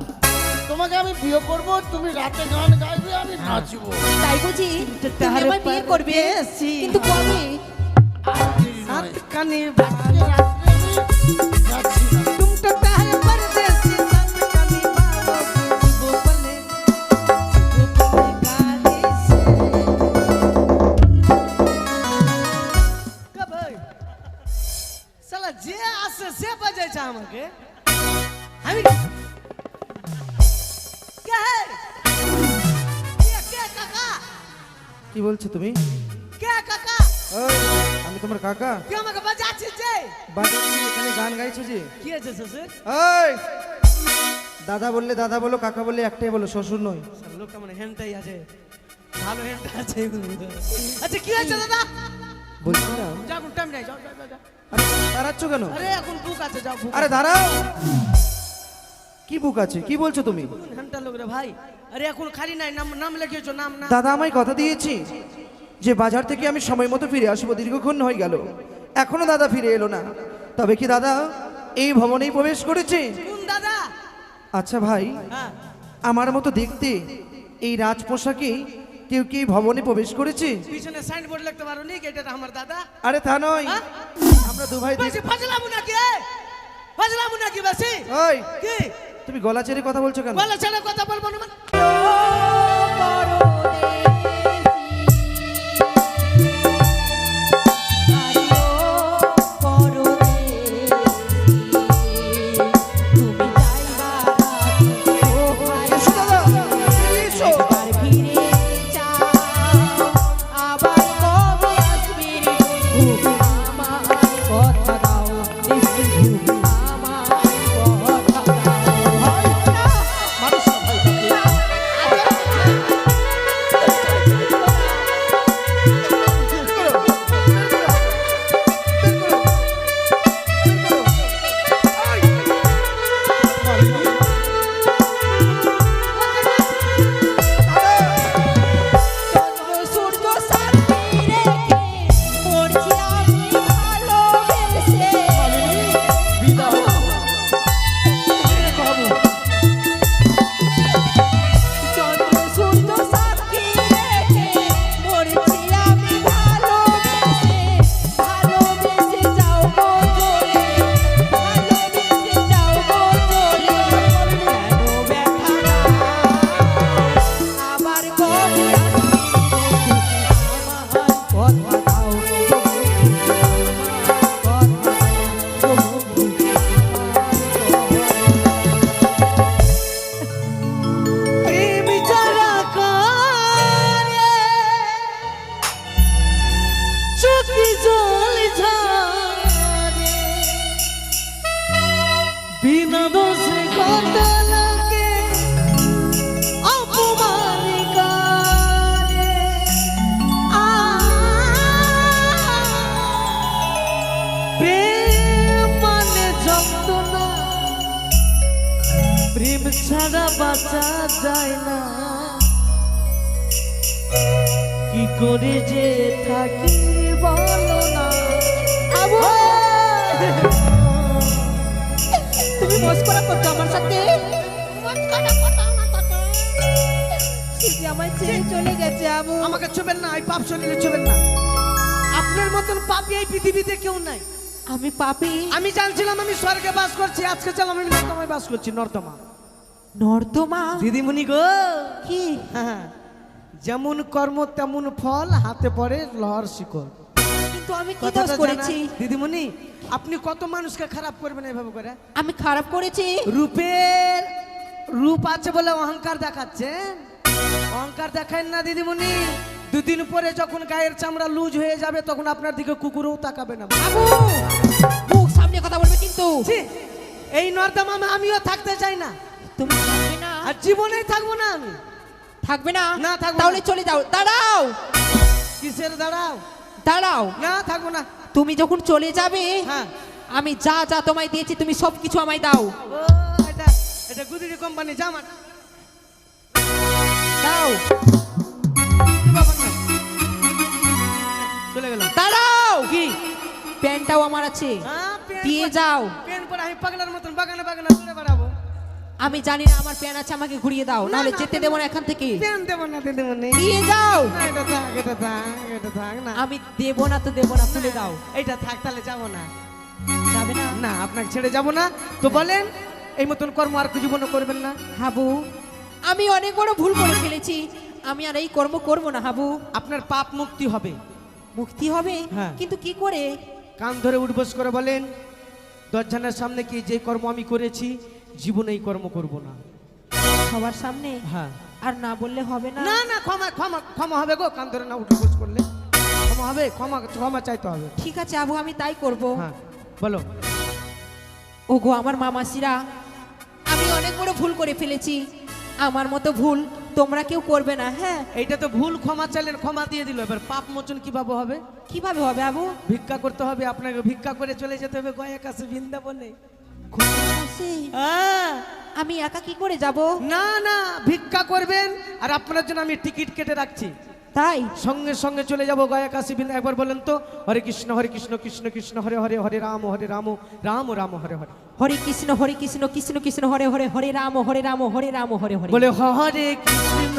তোমাকে আমি বিয়ে করব, তুমি রাতে গান গাইবে, আমি নাচবো।
তাই বুঝি তুমি
তাহারে
আমায় বিয়ে করবে,
পারদেশি।
কিন্তু কবে?
আর দেরি নয়।
সাত কানে
আজকে রাত্রে আমি যাচ্ছি না।
तुमको तारे परदेसी साथ कानी बाबा वो बने गाली से कब साला जे आसे से बजे छ हमके हामी क्या है क्या काका
কি বলছো তুমি?
क्या काका
ওই, আমি তোমার কাকা
क्या हमके बजाछि जे
বাজাচ্ছি, এখানে গান গাইছো যে।
কি আছে শ্বশুর
ওই দাদা বললে দাদা বলো, কাকা বললে একটাই বলো, শ্বশুর নয়।
লোকটা মানে হ্যান্ডটাই আছে ভালো হ্যান্ডটা আছে আচ্ছা কি হয়েছে দাদা
বলছিলাম
যাও টাইম নাই যাও যাও যাও, যাও
আরে দাঁড়াচ্ছ কেন?
আরে এখন বুক আছে যাও বুক
আরে দাঁড়াও, কি বুক আছে? কি বলছো তুমি?
হ্যান্ডটা লোক রে ভাই আরে এখন খালি নাই নাম নাম লিখিয়েছো নাম না
দাদা আমায় কথা দিয়েছি যে বাজার থেকে আমি সময় মতো ফিরে আসবো, দীর্ঘক্ষণ হয়ে গেল, এখনো দাদা ফিরে এলো না। তবে কি দাদা এই ভবনেই প্রবেশ করেছে?
কোন দাদা
আচ্ছা ভাই,
হ্যাঁ
আমার মতো দেখতে এই রাজ পোশাকে কেউ কি এই ভবনে প্রবেশ করেছে?
পিছনে সাইনবোর্ড লিখতে পারো নি এটা আমার দাদা
আরে তা নয়,
হ্যাঁ?
আমরা দু ভাই
বেশি ফাজলামু নাকি ফাজলামু নাকি বেশি
ওই
কি
তুমি গলা ছেড়ে কথা বলছো কেন?
বলে ছেড়ে কথা বলবো না মানে?
এসো দাদা, এসো।
মানুষ না ভাই তাকে। মালিনী,
সূর্য সাথী রেখে পড়ছি আমি ভালোবেসে।
মালিনী, বিদায়।
চন্দ্র সূর্য সাথী রেখে পড়ছি আমি ভালোবেসে। ভালোবেসে যাও গো চলে, ভালোবেসে যাও গো চলে। কেন ব্যথা দাও? আবার কবে আসবি রে? আমার কথা দাও গো বন্ধু, আমার কথা দাও গো বন্ধু,
প্রেম যারা করে চোখে জল ঝরে বিনা দোষে কত লোকে অপমান করে প্রেম মানে যন্ত্রণা প্রেম ছাড়া বাঁচা যায় না কি করে যে থাকি বলো না
আবু তুমি মস্করা করছো আমার সাথে? মস্করা করছো আমার সাথে? সিজি আমায় ছেড়ে চলে গেছে আবু।
আমাকে চুবেন না এই পাপ শরীরে চুবেন না আপনার মতন পাপী এই পৃথিবীতে কেউ নাই
আমি পাপী?
আমি জানছিলাম আমি স্বর্গে বাস করছি আজকে চল আমি নর্দমায় বাস করছি নর্দমা
নর্দমা?
দিদিমণি গো
কি?
হ্যাঁ যেমন কর্ম তেমন ফল হাতে পড়ে লহর শিকল
কিন্তু আমি কি দোষ
কথাটা জানা?
করেছি?
দিদিমণি আপনি কত মানুষকে খারাপ করবেন এভাবে করে
আমি খারাপ করেছি?
রূপের রূপ আছে বলে অহংকার দেখাচ্ছেন অহংকার দেখান না দিদিমণি দুদিন পরে যখন গায়ের চামড়া লুজ হয়ে যাবে তখন আপনার দিকে কুকুরও তাকাবে না।
বাবু মুখ সামনে কথা বলবে কিন্তু।
ছি, এই নর্দমা আমিও থাকতে চাই না,
তুমি থাকবে না?
আর জীবনেই থাকবো না আমি।
থাকবে না?
না, থাকবো
তাহলে
না।
চলে যাও। দাঁড়াও,
কিসের দাঁড়াও?
দাঁড়াও।
না, থাকবো না।
তুমি যখন চলে যাবে
হ্যাঁ।
আমি যা যা তোমায় দিয়েছি তুমি সব কিছু আমায় দাও।
ও, এটা এটা গুদরি কোম্পানি জামা।
দাও।
চলে গেলাম।
দাঁড়াও,
কি?
প্যান্টটাও আমার আছে,
হ্যাঁ, পেন
দিয়ে
পরে-
যাও।
পেন পরে আমি পাগলার মতন বাগানে বাগানে ঘুরে বেড়াবো।
আমি জানি না আমার প্যান আছে, আমাকে ঘুরিয়ে দাও,
না,
নাহলে
না,
যেতে দেবো না এখান থেকে।
পেন দেবো না, দেবো না।
দিয়ে যাও।
না, এটা থাক, এটা থাক, এটা থাক না।
আমি দেবো না তো দেবো না, তুলে দাও।
এইটা থাক, তাহলে যাবো না।
যাবে না?
না, আপনাকে ছেড়ে যাব না। তো বলেন, এই মতন কর্ম আর কি জীবনে করবেন না?
হাবু, আমি অনেক বড় ভুল করে ফেলেছি, আমি আর এই কর্ম করব না হাবু।
আপনার পাপ মুক্তি হবে।
মুক্তি হবে?
হ্যাঁ।
কিন্তু কি করে?
কান ধরে উঠবোস করে বলেন, দশজনের সামনে কি যে কর্ম আমি করেছি জীবনে এই কর্ম করব না।
সবার সামনে?
হ্যাঁ।
আর না বললে হবে না?
না না, ক্ষমা ক্ষমা ক্ষমা হবে গো। কান ধরে না উঠবোস করলে ক্ষমা হবে, ক্ষমা ক্ষমা চাইতে হবে।
ঠিক আছে আবু, আমি তাই করব।
হ্যাঁ, বলো।
ওগো আমার মামাসিরা, আমি অনেক বড় ভুল করে ফেলেছি, আমার মতো ভুল তোমরা কেউ করবে না। হ্যাঁ।
এইটা তো ভুল, ক্ষমা চাইলেন, ক্ষমা দিয়ে দিল। এবার পাপ মোচন কিভাবে হবে?
কিভাবে হবে আবু?
ভিক্ষা করতে হবে আপনাকে, ভিক্ষা করে চলে যেতে হবে গয়া কাছে বৃন্দাবনে।
ঘুমাসি?
হ্যাঁ।
আমি একা কি করে যাব?
না না, ভিক্ষা করবেন আর আপনার জন্য আমি টিকিট কেটে রাখছি।
তাই?
সঙ্গে সঙ্গে চলে যাব গয়া কাশী বৃন্দা। একবার বলেন তো, হরে কৃষ্ণ কৃষ্ণ কৃষ্ণ হরে হরে, হরে রাম রাম রাম হরে হরে।
হরে কৃষ্ণ কৃষ্ণ কৃষ্ণ হরে হরে, হরে রাম হরে রাম হরে হরে।
বলে হরে কৃষ্ণ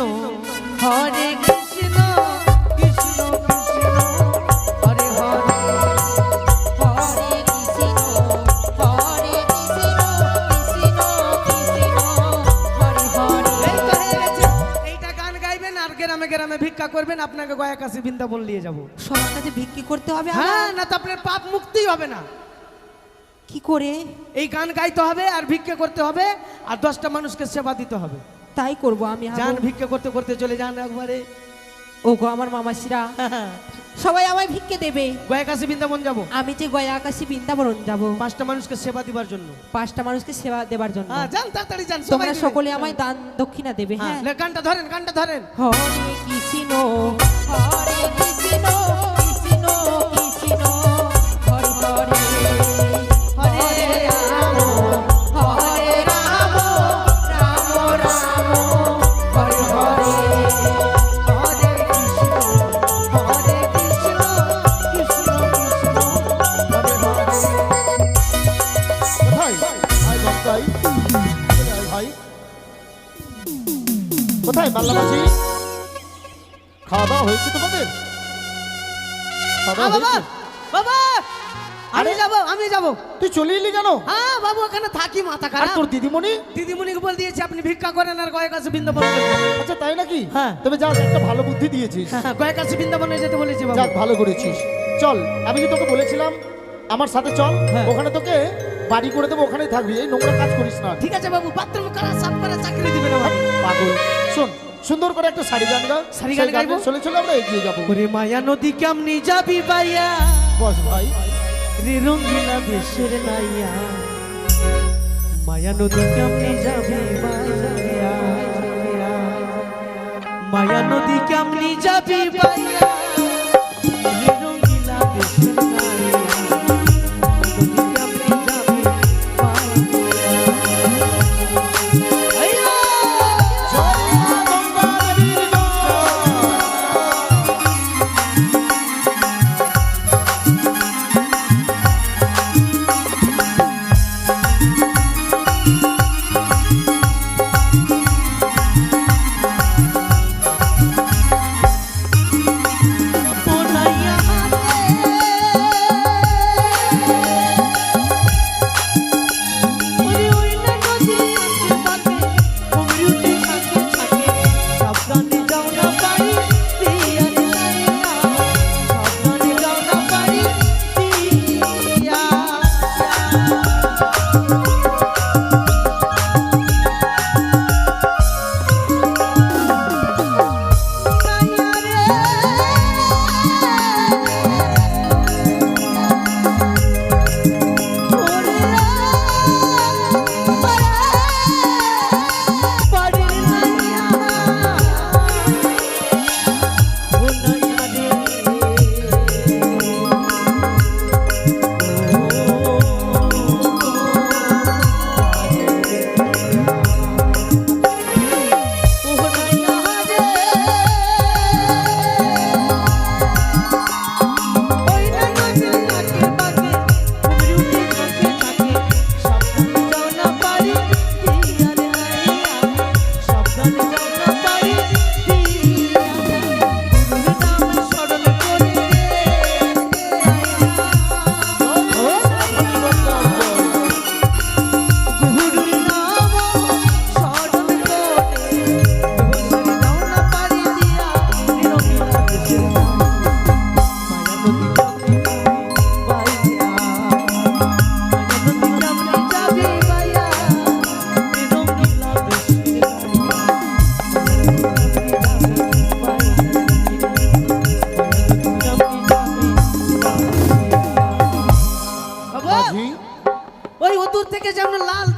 কৃষ্ণ কৃষ্ণ হরে হরে।
হরে কৃষ্ণ হরে হরে,
এই তো হয়ে গেছে। এইটা গান গাইবেন আর গ্রামে গ্রামে ভিক্ষা করবেন, আপনাকে গয়া কাশী বৃন্দাবন নিয়ে যাব।
সবার কাছে ভিক্ষি করতে হবে?
হ্যাঁ,
আমার?
না তো আপনার পাপ মুক্তি হবে না।
কি করে?
এই গান গাইতে হবে আর ভিক্ষা করতে হবে আর 10টা মানুষকে সেবা দিতে হবে।
তাই করব আমি।
যান, ভিক্ষা করতে করতে চলে যান একবারে।
ওগো আমার মামাসিরা, সবাই আমায় ভিক্ষে দেবে।
গয়া কাশী বৃন্দাবন যাব
আমি যে গয়া আকাশী বৃন্দাবন যাব
5টা মানুষকে সেবা দিবার জন্য।
5টা মানুষকে সেবা দেবার জন্য।
হ্যাঁ, যান তাড়াতাড়ি যান। সবাই
তোমরা
দিবে।
সকলে আমায় দান দক্ষিণা দেবে।
হ্যাঁ,
হ্যাঁ।
লে, গানটা ধরেন, গানটা ধরেন।
হরে কৃষ্ণ হরে কৃষ্ণ কৃষ্ণ কৃষ্ণ হরে হরে, হরে রাম রাম রাম হরে হরে।
হরে কৃষ্ণ কৃষ্ণ কৃষ্ণ হরে হরে।
কোথায়? আয় বক্তাই। চলে আয় ভাই। কোথায় মাল্লামাঝি? খাওয়া দাওয়া হয়েছে তোমাদের? খাওয়া দাওয়া
বাবা,
হয়েছে?
বাবা, আমি
আরে?
যাব, আমি যাব।
তুই চলে এলি কেন?
হ্যাঁ বাবু, ওখানে থাকি, মাথা
আর
খারাপ।
তোর দিদিমণি?
দিদিমণিকে বল দিয়েছি আপনি ভিক্ষা করেন আর গয়া কাশী বৃন্দাবন যাবেন।
আচ্ছা তাই নাকি?
হ্যাঁ।
তবে যা, একটা ভালো বুদ্ধি দিয়েছিস।
হ্যাঁ, গয়া কাশী বৃন্দাবনে যেতে বলেছি বাবু।
যাক, ভালো করেছিস। চল, আমি যে তোকে বলেছিলাম আমার সাথে চল,
হ্যাঁ।
ওখানে তোকে বাড়ি করে দেবো, ওখানেই থাকবি, এই নোংরা কাজ করিস না।
ঠিক আছে বাবু, বাথরুম করা সাফ করে চাকরি দিবেন আমার।
পাগল। শোন, সুন্দর করে একটা শাড়ি গান গা।
শাড়ি গান
সেই গানে
গাইবো?
চলে চলে আমরা এগিয়ে যাবো।
ওরে মায়া নদী কেমনি যাবি বাইয়া,
বস ভাই।
রে রঙ্গিলা দেশের নাইয়া। মায়া নদী কেমনি যাবি বাইয়া, মায়া নদী কেমনি যাবি বাইয়া, রে রঙ্গিলা দেশের নাইয়া। নদী কেমনি যাবি বাইয়া। আইয়া!
জয় মা গঙ্গা দেবীর জয়।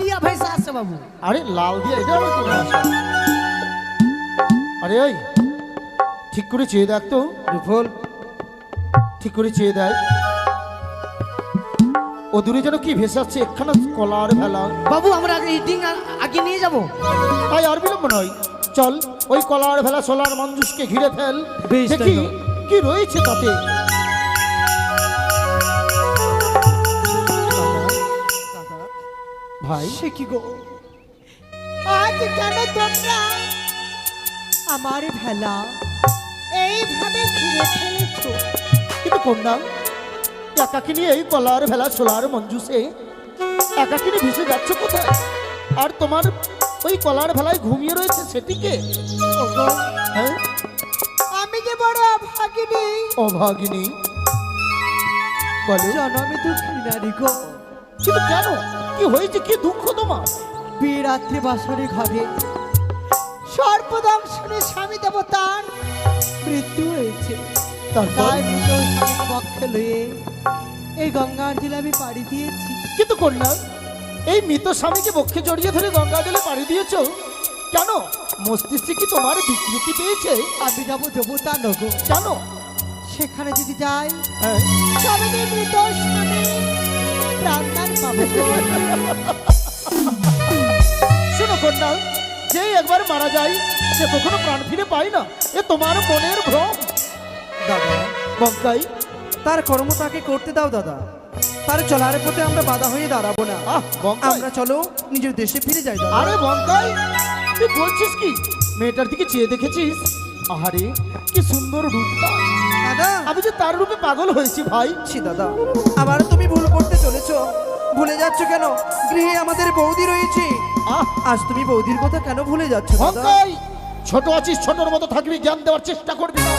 দিয়া ভেসে আসছে বাবু।
আরে লাল দিয়ে এটা আবার কোনো ভাষা? আরে ওই ঠিক করে চেয়ে দেখ তো,
বিফল
ঠিক করে চেয়ে দেয়। ও দূরে যেন কি ভেসে আসছে, একখানা কলার ভেলা।
বাবু আমরা আগে ইটিং আগে নিয়ে যাব।
তাই আর বিলম্ব নয়, চল ওই কলার ভেলা সোলার মঞ্জুসকে ঘিরে ফেল,
বেশ, তাই
দেখি
হোক।
কি রয়েছে তাতে। ভাই
সে কি গো?
আজ কেন তোমরা আমার ভেলা এইভাবে ঘিরে ফেলেছো?
কিন্তু কন্যা, একাকি নিয়ে এই কলার ভেলা সোলার মঞ্জুসে একাকি নিয়ে ভেসে যাচ্ছ কোথায়? আর তোমার ওই কলার ভেলায় ঘুমিয়ে রয়েছে সেটিকে?
ওগো,
হ্যাঁ,
আমি যে বড় অভাগিনী,
অভাগিনী বলো।
জনমে দুঃখী নারী গো।
কিন্তু কেন, কি হয়েছে, কি দুঃখ তোমার?
বিয়ে রাত্রে বাসরে ঘরে সর্পদংশনে স্বামী দেবতার মৃত্যু হয়েছে।
তারপর?
তাই মৃত স্বামীকে পক্ষে লয়ে এই গঙ্গার জলে আমি পাড়ি দিয়েছি।
কিন্তু কন্যা, এই মৃত স্বামীকে বক্ষে জড়িয়ে ধরে গঙ্গা জলে পাড়ি দিয়েছ কেন? মস্তিষ্কে কি তোমার বিকৃতি পেয়েছে?
আমি যাবো দেবতা নগো,
কেন?
সেখানে যদি যাই
হ্যাঁ,
তবে যে মৃত স্বামী প্রাণদান পাবো গো।
শোনো কন্যা, যে একবার মারা যায় সে কখনো প্রাণ ফিরে পায় না, এ তোমার মনের ভ্রম।
দাদা,
বঙ্কাই,
তার কর্ম তাকে করতে দাও দাদা। তার চলার পথে আমরা বাধা হয়ে দাঁড়াবো না।
বঙ্কাই,
আমরা চলো নিজের দেশে ফিরে যাই দাদা।
আরে বঙ্কাই, তুই বলছিস কি? মেয়েটার দিকে চেয়ে দেখেছিস? আহারে কি সুন্দর রূপটা!
দাদা,
আমি যে তার রূপে পাগল হয়েছি ভাই।
ছি দাদা, আবার তুমি ভুল করতে চলেছো। ভুলে যাচ্ছ কেন? গৃহে আমাদের বৌদি রয়েছে।
আহ,
আজ তুমি বৌদির কথা কেন ভুলে যাচ্ছ দাদা?
বঙ্কাই, ছোট আছিস, ছোটর মতো থাকবি, জ্ঞান দেওয়ার চেষ্টা করবি না।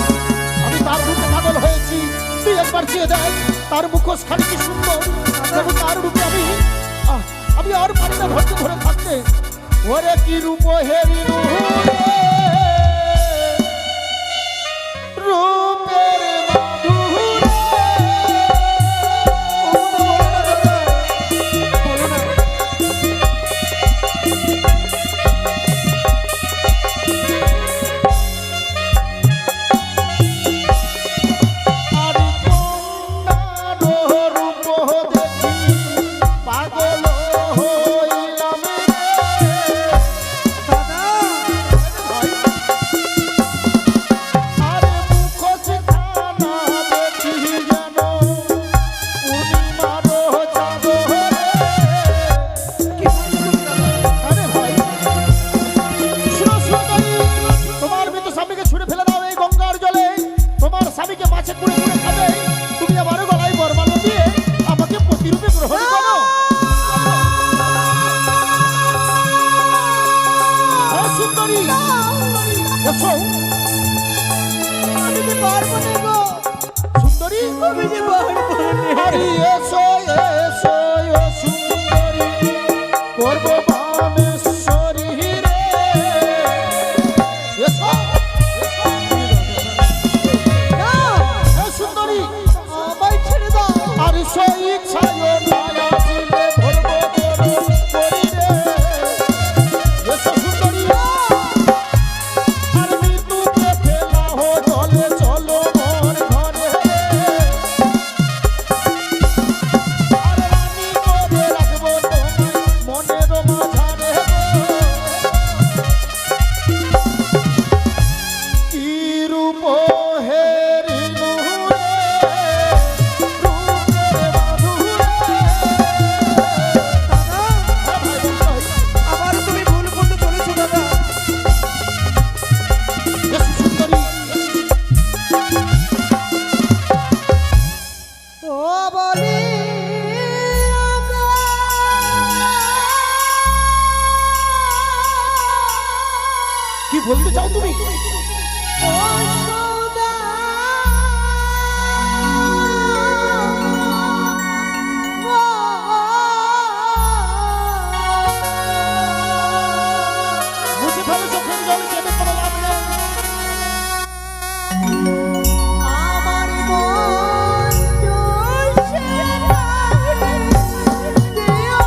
আমি তার রূপে পাগল হয়েছি, তুই একবার চেয়ে দেখ তার মুখোশ খালি কি সুন্দর। যেন তার রূপে আমি আর পারি না ধৈর্য ধরে থাকতে। ওরে কি রূপ হেরি রূপের মাধুরী।
বলো না।
আর কন্যার রূপ দেখি পাগল হইলাম রে।
দাদা,
আরে মুখোশ খানা দেখি যেন পূর্ণিমার চাঁদ রে।
কি বলছো তুমি দাদা?
আরে ভাই, শোনো তাই, তোমার মৃত স্বামীকে ছুঁড়ে ফেলে দাও এই গঙ্গার জলে। তোমার স্বামীকে মাছে কুড়ে কুড়ে খাবে, তুমি আমার গলায় বরমালা দিয়ে আমাকে প্রতিরূপে গ্রহণ করো। হ্যাঁ সুন্দরী, এসো।
আমি যে পারবো না গো,
সুন্দরী,
আমি যে পারবো না।
আরে এসো এসো ও সুন্দরী, করবো বামেশ্বরী রে। এসো,
না,
হ্যাঁ সুন্দরী,
আমায় ছেড়ে দাও।
আর সেই ইচ্ছায় মায়া ছিলে ধরবো তোর করি রে। এসো সুন্দরী, আর মৃত্যুকে ফেলা হো জলে, চলো মোর ঘরে। আর রানী করে রাখবো তোমায় মনের মাঝারে। কি রূপ হেরিনু রে, রূপের মাধুরী।
দাদা, আবার তুমি ভুল করতে চলেছো দাদা।
ও বলি গো,
কি বলতে চাও তুমি?
ও সৌদা,
মুছে ফেলো চোখের জল, কেঁদে কোনো লাভ নেই।
আমার মন চষে দিও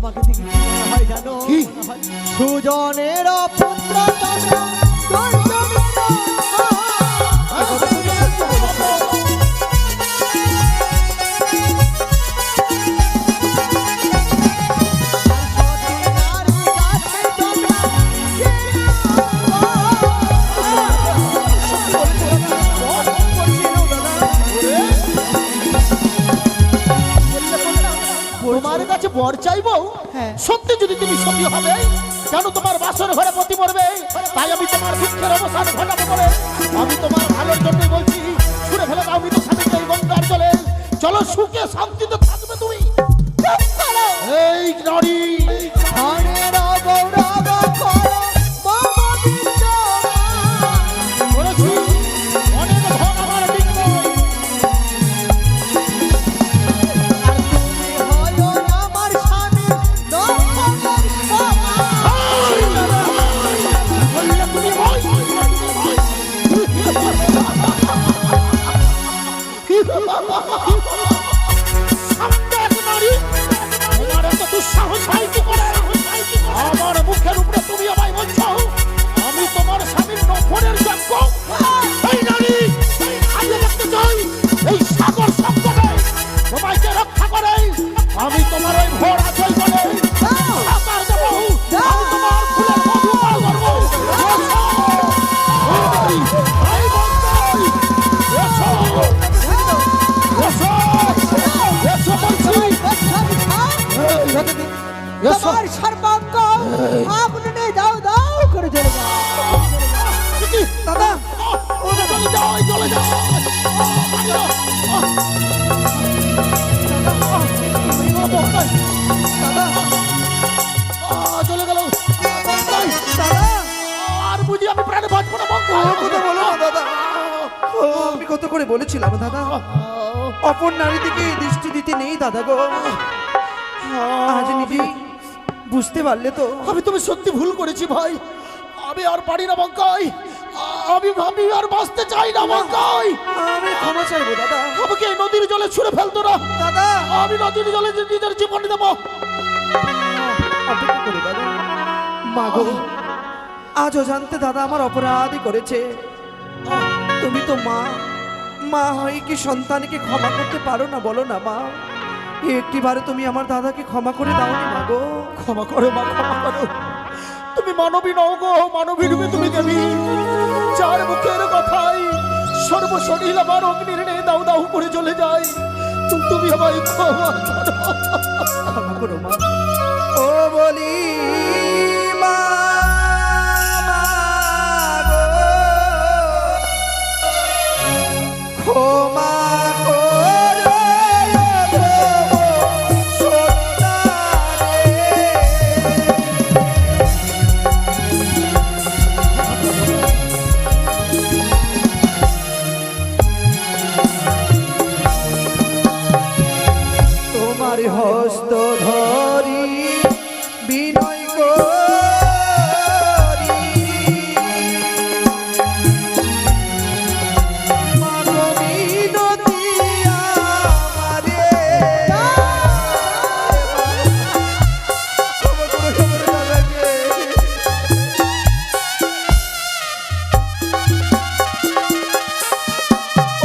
আমাকে দেখে কি মনে হয় জানো?
কি?
সুজনের পুত্র তোমরা
তোমার কাছে বর চাইবো?
হ্যাঁ।
সত্যি যদি তুমি সত্যি হবে, কেন তোমার বাসর ঘরে পতি মরবে, তাই আমি তোমার দুঃখের অবসান ঘটাবো বলে আমি তোমার ভালোর জন্যই বলছি, ছুড়ে ফেলে দাও মৃত স্বামীকে এই গঙ্গার জলে। চলো সুখে শান্তিতে থাকবে তুমি। এই নারী বলেছি, অনেক ধন আমার বিক্রয়। বললে তুমি ভয়, সামনে এক নারী, তোমার এত দুঃসাহস হয় কি করে? আমার মুখের উপরে তুমি আমায় বলছো আমি তোমার স্বামীর নফরের যোগ্য? এই নারী, আমি দেখতে চাই এই সাগর সংকটে তোমাকে রক্ষা করে আমি তোমার ওই ভোর আচল বলে সাঁতার দেবো, আমি তোমার ফুলের মধু পান করবো। এই বন্ধু, এসো, এসো, এসো বলছি। এসো।
তোমার সর্বাঙ্গ আগুনে দাও দাও করে জ্বলে যায়।
দাদা
ও চলে যাও, চলে যাও। চলে গেল।
দাদা
আর বুঝি আমি প্রাণে বাঁচবো না।
কথা বলো না দাদা। আমি কত করে বলেছিলাম দাদা, অপর নারী দিকে দৃষ্টি দিতে নেই দাদা গো। আজ নিজে বুঝতে পারলে তো।
আমি তুমি সত্যি ভুল করেছি ভাই, আমি আর পারি না বঙ্কাই, আমি আর বাঁচতে চাই না বঙ্কাই।
আমি ক্ষমা চাইবো দাদা।
আমাকে এই নদীর জলে ছুঁড়ে ফেলতো না
দাদা
আমি নদীর জলে নিজের জীবন দেবো।
অপেক্ষা করো দাদা। মা গো, আজও জানতে দাদা আমার অপরাধই করেছে। তুমি তো মা, মা হয়ে কি সন্তানকে ক্ষমা করতে পারো না? বলো না মা, একটিবারে তুমি আমার দাদাকে ক্ষমা করে দাওনি মা গো।
ক্ষমা করো মা, ক্ষমা করো। তুমি মানবী নও গো, মানবী রূপে তুমি দেবী, যার মুখের কথাই সর্বশরীর আমার অগ্নির নেই দাউ দাউ করে চলে যায়। তুমি আমায় ক্ষমা করো।
ক্ষমা করো মা। ও বলি মা, মা গো, ক্ষমা করো গো, সন্তানে। তোমার হস্ত ধরি বিনয় করি, মাগো মিনতি আমারে। ক্ষমা করো, ক্ষমা করো দাদাকে।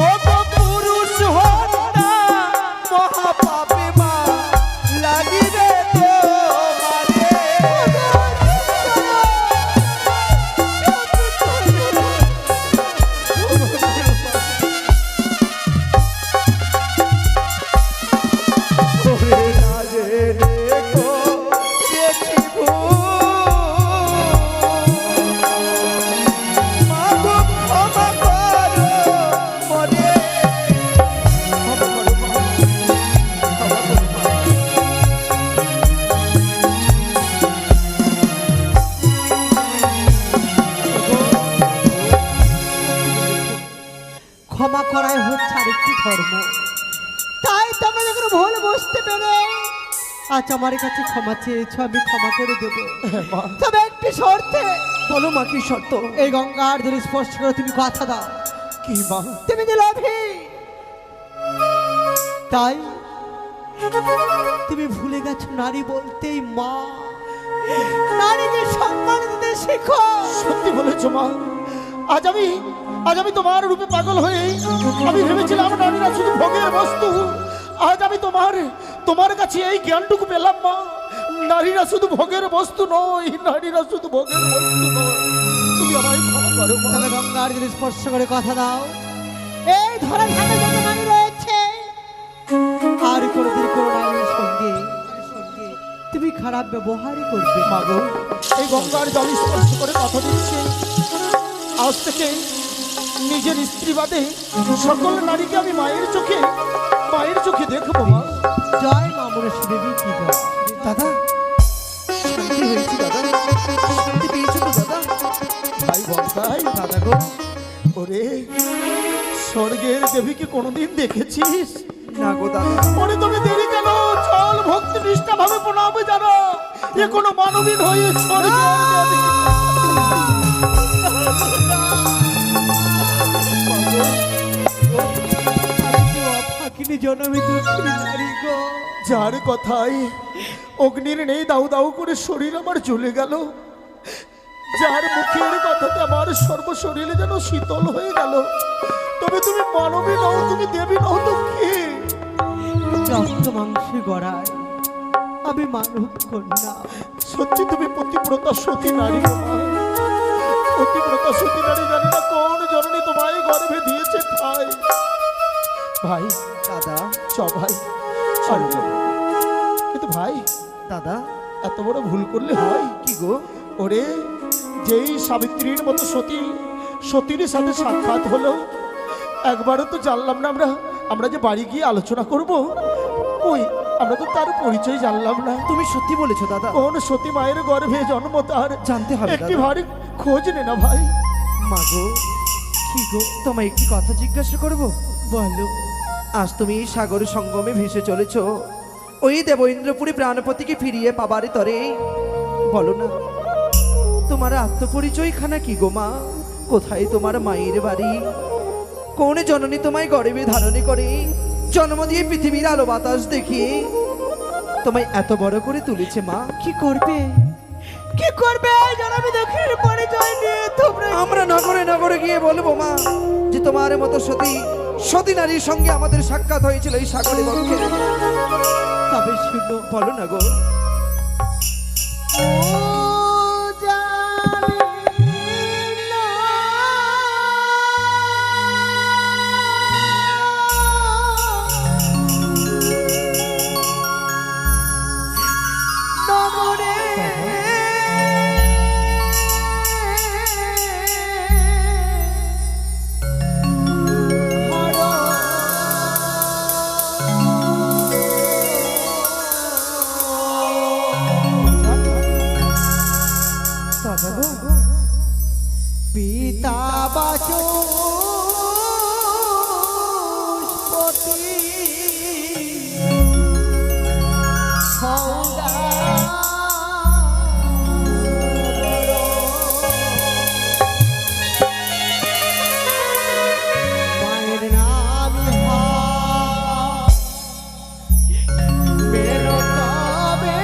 ও গো পুরুষ হত্যা মহাপাপে মা লাগিবে তোমারে। ওরে না জেনে করেছি ভুল, মা গো ক্ষমা করো মরে। ক্ষমা করো মা, ক্ষমা করো মা।
ক্ষমা করাই হচ্ছে আরেকটি ধর্ম। তাই তোমরা যখন ভুল বুঝতে পেরে আজ আমার কাছে ক্ষমা চেয়েছ, আমি ক্ষমা করে দেব, তবে একটি শর্তে।
বলো মা, কি শর্ত?
এই গঙ্গার জলে স্পর্শ করে তুমি কথা দাও
কি মা?
তুমি যে লোভী, তাই তুমি ভুলে গেছো নারী বলতেই মা। নারীকে সম্মান দিতে শেখো।
সত্যি বলেছো মা। আজ আমি তোমার রূপে পাগল হয়ে আমি ভেবেছিলাম নারীরা শুধু ভোগের বস্তু। আজ আমি তোমার কাছে এই জ্ঞানটুকু পেলাম মা, নারীরা শুধু ভোগের বস্তু নয়, নারীরা শুধু ভোগের বস্তু নয়। তুমি আমায় ক্ষমা করো মা।
তবে গঙ্গার যদি স্পর্শ করে কথা দাও, এই ধরা ঘাটে যত নারী রয়েছে আর কোনোদিন কোনো নারীর সঙ্গে তুমি খারাপ ব্যবহারই করবে।
মা গো, এই গঙ্গার জল স্পর্শ করে কথা দিচ্ছে, আজ থেকে নিজের স্ত্রী বাদে সকল নারীকে আমি মায়ের চোখে দেখবো মা।
জয় মা মনসা দেবী কি জয়।
দাদা শান্তি হয়েছে দাদা, শান্তি পেয়েছো তো দাদা?
ভাই গঙ্গাই,
দাদা গো,
ওরে স্বর্গের দেবীকে কোনোদিন দেখেছিস?
না গো দাদা।
ওরে তুমি দেরি কেন? চল ভক্তি নিষ্ঠা ভাবে প্রণাম জানা, এ কোনো মানবীন হয়ে স্বর্গের দেবী।
ফাঁকিনি জনমী দুঃখিনী নারী গো।
যার কথায় অগ্নির নেই দাউ দাউ করে শরীর আমার জ্বলে গেল, যার মুখের কথাতে আমার সর্বশরীরে যেন শীতল হয়ে গেল, তবে তুমি মানবী নও, তুমি দেবী নও তো কি?
রক্ত মাংসে গড়ায় আমি মানব কন্যা।
সত্যি তুমি পতিব্রতা সতী নারী গো মা। পতিব্রতা সতী নারী, জানি না কোন জননী তোমায় গর্ভে দিয়েছে ঠাই। ভাই
দাদা
চ ভাই, চল চল। কিন্তু ভাই
দাদা,
এত বড় ভুল করলে হয়?
কি গো?
ওরে যেই সাবিত্রীর মতো সতীর সাথে সাক্ষাৎ হলো, একবারও তো জানলাম না আমরা যে বাড়ি গিয়ে আলোচনা করব, ওই আমরা তো তার পরিচয় জানলাম না।
তুমি সত্যি বলেছো দাদা।
কোন সতী মায়ের গর্ভে জন্ম তার
জানতে হবে
একটি
দাদা।
ভারী খোঁজ নে না ভাই।
মা গো, কি গো, তোমায় একটি কথা জিজ্ঞাসা করব?
বলো।
আজ তুমি এই সাগর সঙ্গমে ভেসে চলেছ ওই দেবেন্দ্রপুরী প্রাণপতিকে ফিরিয়ে পাবার তরে, বলো না তোমার আত্মপরিচয় খানা কি গো মা? কোথায় তোমার মায়ের বাড়ি? কোন জননী তোমায় গর্ভে ধারণে করে জন্ম দিয়ে পৃথিবীর আলো বাতাস দেখিয়ে তোমায় এত বড় করে তুলেছে মা?
কি করবে জনমী দুঃখিনীর পরিচয় নিয়ে তোমরা?
আমরা নগরে নগরে গিয়ে বলবো মা যে তোমার মতো সতী নারীর সঙ্গে আমাদের সাক্ষাৎ হয়েছিল এই সাগরে বক্ষে।
তবে শুনো,
বলো না গো। দাদা গো,
পিতা বাচস্পতি মায়ের নাম মেরকাবে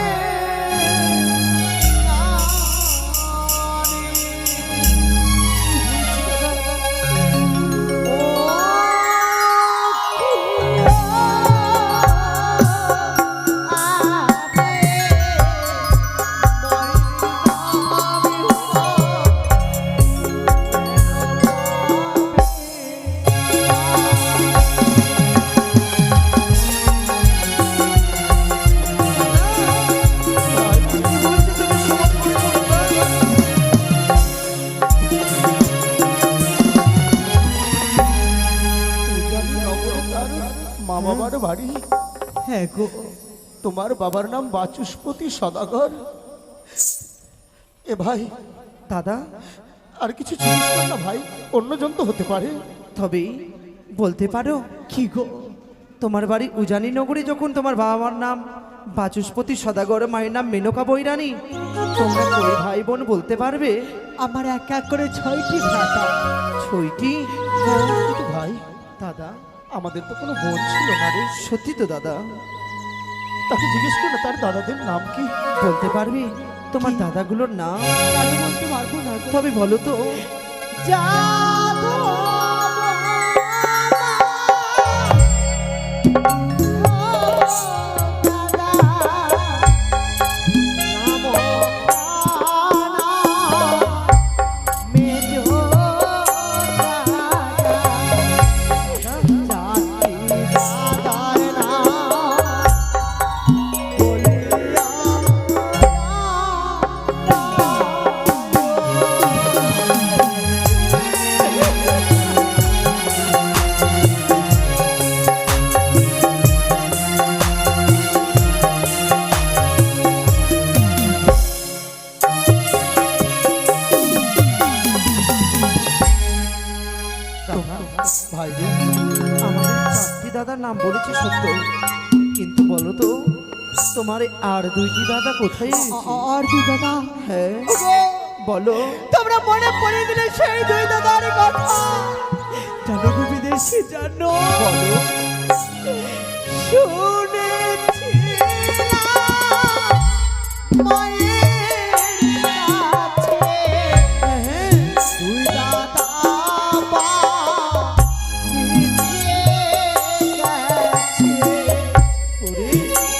মা বাবার বাড়ি।
হ্যাঁ গো।
তোমার বাবার নাম বাচস্পতি সদাগর। এ ভাই,
দাদা
আর কিছু জিনিস কর না ভাই, অন্যজন তো হতে পারে।
তবে বলতে পারো
কি গো?
তোমার বাড়ি উজানি নগরে, যখন তোমার বাবা মার নাম বাচস্পতি সদাগর, মায়ের নাম মেনকা বৈরানী, তোমরা কই ভাই বোন বলতে পারবে?
আমার এক এক করে 6টি ভ্রাতা।
6টি?
কিন্তু ভাই
দাদা
আমাদের তো কোনো বোন ছিল না রে।
সত্যি তো দাদা?
তাকে জিজ্ঞেস করো না তার দাদাদের নাম কি।
বলতে পারবি তোমার দাদাগুলোর নাম?
আমি বলতে পারবো না গো।
তবে বলো তো।
ভাই রে,
আমাদের চারটি দাদার নাম বলেছি সত্য, কিন্তু বলো তো তোমার আর দুইটি দাদা কোথায় রয়েছে?
আর দুই দাদা,
হ্যাঁ
ওগো,
বলো।
তোমরা মনে পড়ে দিলে সেই দুই দাদার কথা। জানো গো বিদেশি, জানো
বলো।
শুনেছিলাম মায়ের কাছে দুই দাদা বাঁচিয়ে গেছে। ওরে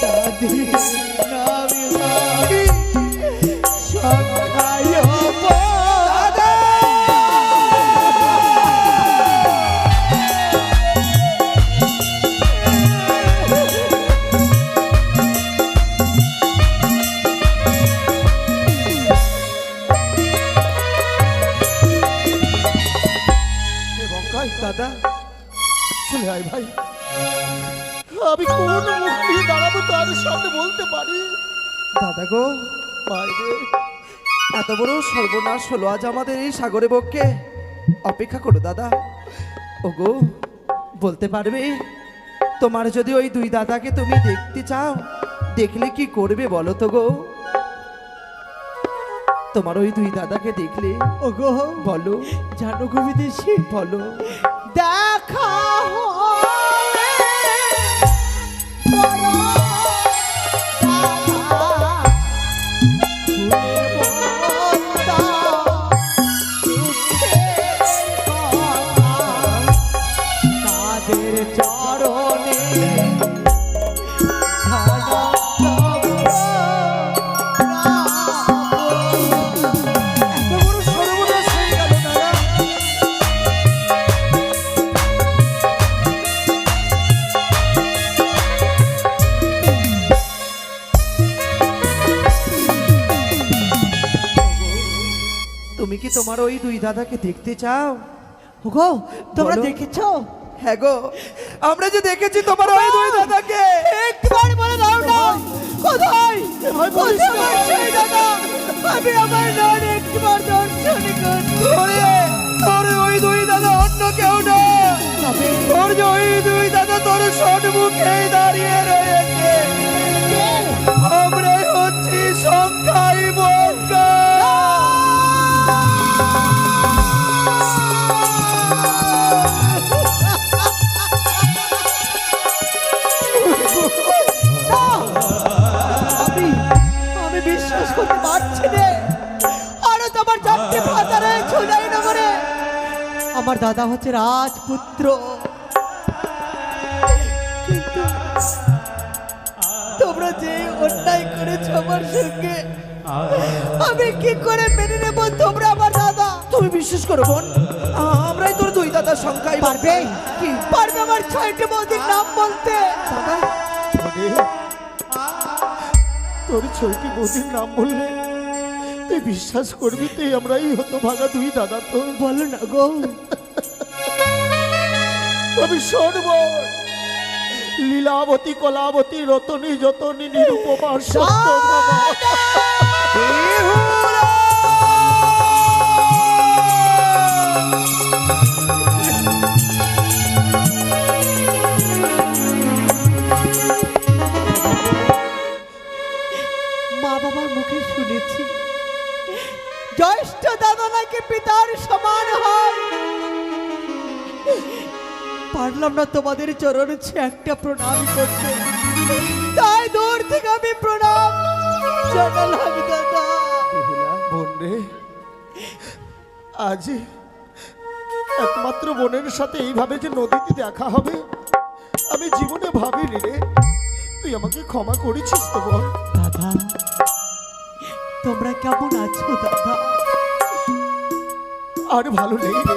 দাদি নামি নামি সখায় দাদা।
এবং কাই
দাদা
চলে আয় ভাই। আমি কোন মুখ নিয়ে দাঁড়াবো তার সামনে বলতে পারি।
দাদা গো,
ভাই রে,
এত বড় সর্বনাশ হলো আজ আমাদের এই সাগরে বক্ষে। অপেক্ষা করো দাদা। ওগো, বলতে পারবে তোমার যদি ওই দুই দাদাকে তুমি দেখতে চাও, দেখলে কি করবে বলো তো গো? তোমার ওই দুই দাদাকে দেখলে
ওগো,
বলো,
জানো গো বিদেশি,
বলো।
দেখা হবে বড় দাদা, ফুলের বন্দা, দুঃখের কথা, তাদের চরণে
এত বড় সর্বনাশ হয়ে গেল দাদা। তুমি কি তোমার ওই দুই দাদাকে দেখতে চাও?
ওগো, তোমরা
বলো।
দেখেছো?
হ্যাঁ গো, আমরা যে দেখেছি তোমার ওই দুই দাদাকে।
একবার বলে দাও না, কোথায় কোথায় আমার সেই দাদা? আমি আমার নাম একবার দর্শন করতে।
তোর ওই দুই দাদা অন্য কেউ না, তোর যে ওই দুই দাদা তোর সম্মুখে দাঁড়িয়ে রয়েছে। আমরাই হচ্ছি সংখ্যাই বঙ্গা।
আমি আমি বিশ্বাস করতে পারছি না। আরো তো আমার চারটে ভাতা রয়েছে উদয়নগরে। আমার দাদা হচ্ছে রাজপুত্র, কিন্তু তোমরা যে অন্যায় করেছো আমার সঙ্গে, আমি কি করে মেনে নেব তোমরা আমার দাদা?
তুমি বিশ্বাস করো বোন, আমরাই তোর দুই দাদার সংখ্যাই
পারবে
কি?
পারবে আমার ছয়টি বৌদির নাম বলতে?
দাদা
ওরে, তোর ছয়টি বৌদির নাম বললে তুই বিশ্বাস করবি তুই আমরাই হতো ভাগা দুই দাদা। তো
বলো না গো।
আমি শোনব লীলাবতী, কলাবতী, রতনী, যতনী, নিরুপমা, সত্যভামা।
মা বাবার মুখে শুনেছি জ্যেষ্ঠ দাদা নাকি পিতার সমান হয়। পারলাম না তোমাদের চরণে একটা প্রণাম করতে, তাই দূর লজ্জাটা লাগে দাদা।
বোন রে, আজ একমাত্র বোনের সাথে এইভাবে যে নদীতে দেখা হবে আমি জীবনে ভাবিনি রে। তুই আমাকে ক্ষমা করেছিস তো বোন?
দাদা তোমরা কেমন আছো দাদা?
আর ভালো নেই রে।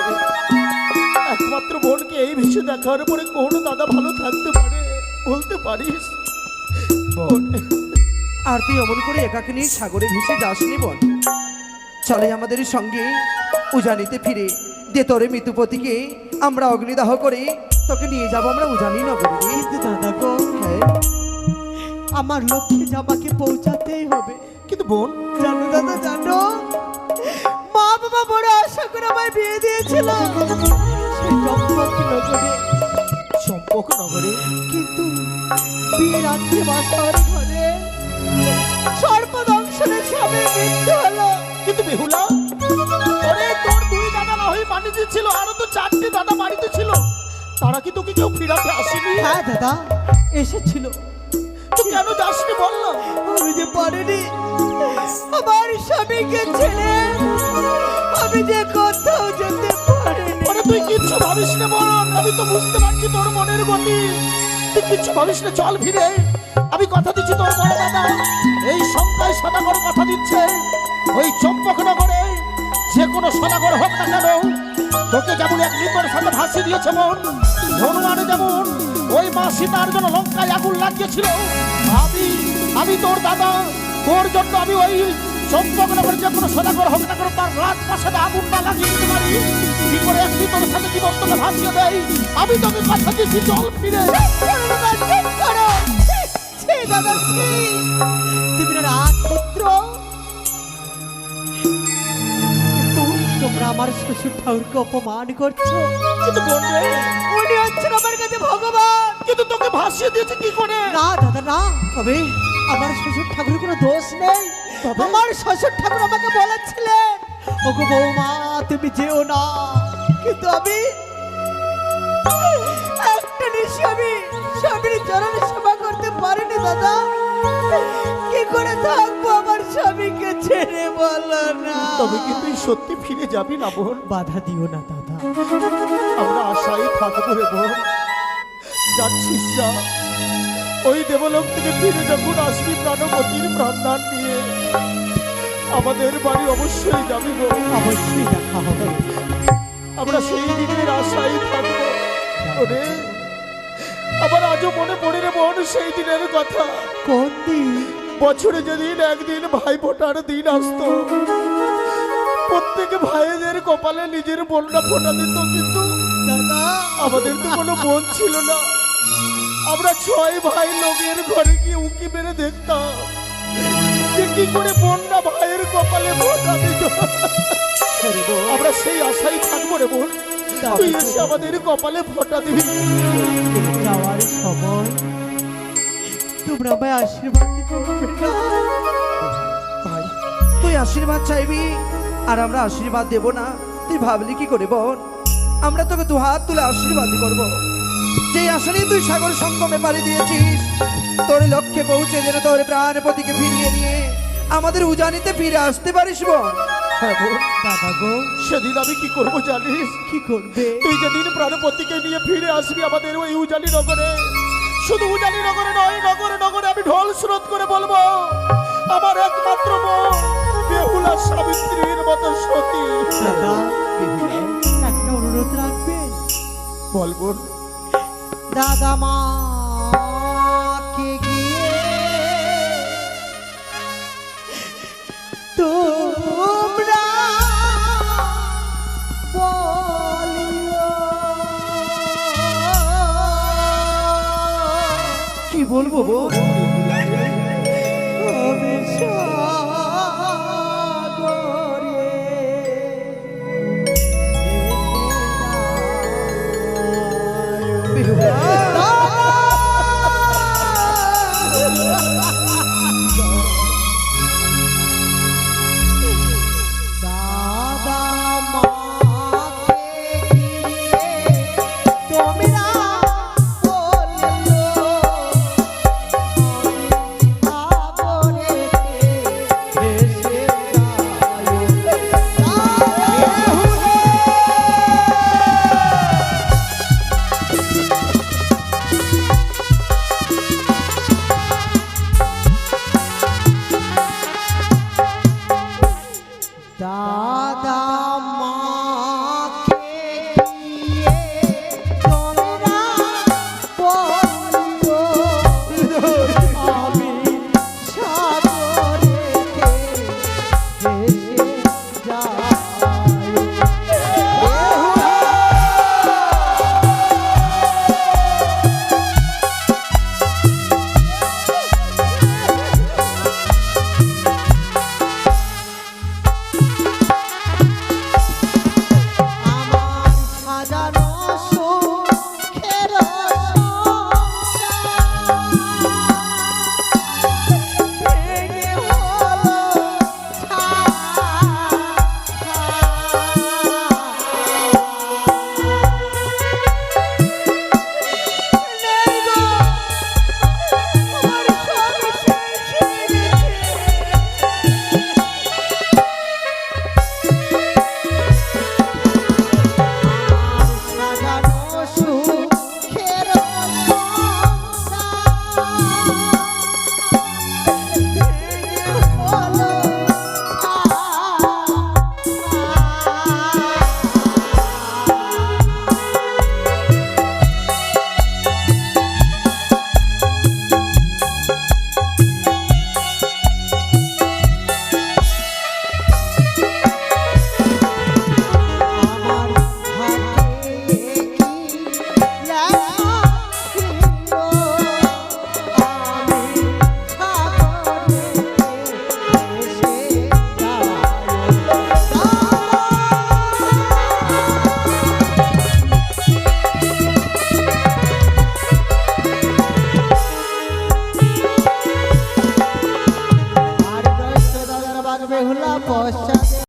একমাত্র বোনকে এই ভেসে দেখার পরে কোন দাদা ভালো থাকতে পারে বলতে পারিস? বোন,
আর তুই অমন করে একাকে নিয়ে সাগরে ভেসে যাসনি বোন। চলে আমাদের সঙ্গে উজানিতে ফিরে দে তোরে মৃত্যুপতিকে আমরা অগ্নিদাহ করে তোকে নিয়ে যাব আমরা উজানি নগরে।
কিন্তু দাদা গো,
হ্যাঁ,
আমার লক্ষ্যে জামাকে পৌঁছাতেই হবে।
কিন্তু বোন,
জানো দাদা, জানো মা বাবা বড় আশা করে আমায় বিয়ে দিয়েছিল সেই চম্পক নগরে।
চম্পক নগরে?
কিন্তু বিয়ের রাত্রে বাসার ঘরে সর্বদংশনের স্বামীর মৃত্যু হলো।
কিন্তু বেহুলা, ওরে তোর দুই দাদা না হয়ে বাড়িতে ছিল, আরো তো 4টে দাদা বাড়িতে ছিল, তারা কি তোকে কেউ ফিরাতে আসেনি?
হ্যাঁ দাদা এসেছিল।
তো কেন যাসনি বল না?
আমি যে পারিনি আমার স্বামীকে ছেড়ে, আমি যে কোথাও যেতে পারিনি।
আরে তুই কিচ্ছু ভাবিস না বোন, আমি তো বুঝতে পারছি তোর মনের গতি। তুই কিচ্ছু ভাবিস না, চল ফিরে। আমি কথা দিচ্ছি তোর বড় দাদা এই সংখ্যায় সদাগর কথা দিচ্ছে, ওই চম্পকনগরে যে কোনো সদাগর হোক না কেন তোকে যেমন এক নিতর সাথে ভাসিয়ে দিয়েছে বোন, হনুমান যেমন ওই মা সীতার জন্য লঙ্কায় আগুন লাগিয়েছিল, আমি তোর দাদা তোর জন্য আমি ওই চম্পকনগর যে কোনো সদাগর হোক না কেন তার রাজপ্রাসাদে আগুন না লাগিয়ে দিতে পারি। কি করে এক নিতর সাথে জীবন তোকে ভাসিয়ে দেয়, আমি তোকে কথা দিচ্ছি, চল ফিরে।
দাদা তুমি রাজপুত্র, তোমরা আমার শ্বশুর ঠাকুরকে অপমান করছো।
কিন্তু বোন রে,
উনি হচ্ছেন আমার কাছে ভগবান।
কিন্তু তোকে ভাসিয়ে দিয়েছে কি করে?
না দাদা না, তবে আমার শ্বশুর ঠাকুরের কোনো দোষ নেই।
তবে?
আমার শ্বশুর ঠাকুর আমাকে বলেছিলেন ওগো বৌমা তুমি যেও না, কিন্তু আমি একটা নিশি আমি স্বামীর চরণে সেবা করতে পারিনি দাদা। কি করে থাকবো আমার স্বামীকে ছেড়ে, বলো না।
তবে কি তুই সত্যি ফিরে যাবি না বোন?
বাধা দিও না দাদা।
আমরা আশাই থাকবো রে বোন। যাচ্ছিস যা, ওই দেবলোক থেকে ফিরে যখন আসবি প্রাণবতীর প্রাণদান নিয়ে আমাদের বাড়ি অবশ্যই যাবি বোন।
অবশ্যই দেখা হবে।
আমরা সেই দিনের আশাই থাকবো। ওরে আবার আজও মনে পড়ে রে বোন সেই দিনের কথা।
কোন দিন?
বছরে যেদিন একদিন ভাই ফোটার দিন আসতো, প্রত্যেক ভাইদের কপালে নিজের বোনটা ফোটা দিত, কিন্তু
দাদা
আমাদের তো কোনো বোন ছিল না। আমরা 6 ভাই লোকের ঘরে গিয়ে উকি মেরে দেখতাম যে কি করে বোনটা ভাইয়ের কপালে ফোটা দিত। আমরা সেই আশাই থাকবো রে বোন, তুই এসে আমাদের কপালে ফোটা দিবি।
যাওয়ার সময় তোমরা আমায় আশীর্বাদ করবে না?
ভাই তুই আশীর্বাদ চাইবি আর আমরা আশীর্বাদ দেব না, তুই ভাবলি কি করে বোন? আমরা তোকে দু হাত তুলে আশীর্বাদ করব। যে আসলে তুই সাগর সঙ্গমে পাড়ি দিয়েছিস, তোর লক্ষ্যে পৌঁছে যেন তোর প্রাণপতিকে ফিরিয়ে নিয়ে আমাদের উজানিতে ফিরে আসতে পারিস বোন।
হ্যাঁ বোন,
দাদা গো
সেদিন আমি কি করবো জানিস?
কি করবে?
তুই যেদিন প্রাণপতিকে নিয়ে ফিরে আসবি আমাদের ওই উজানি নগরে, শুধু উজানি নগরে নয়, নগরে নগরে আমি ঢোল স্রোত করে বলবো আমার একমাত্র বোন বেহুলা সাবিত্রীর মতো সতী।
দাদা একটা অনুরোধ রাখবে?
বল বোন।
দাদা মা কে গিয়ে তোমরা বলিও,
কি বলবো বোন?
আমি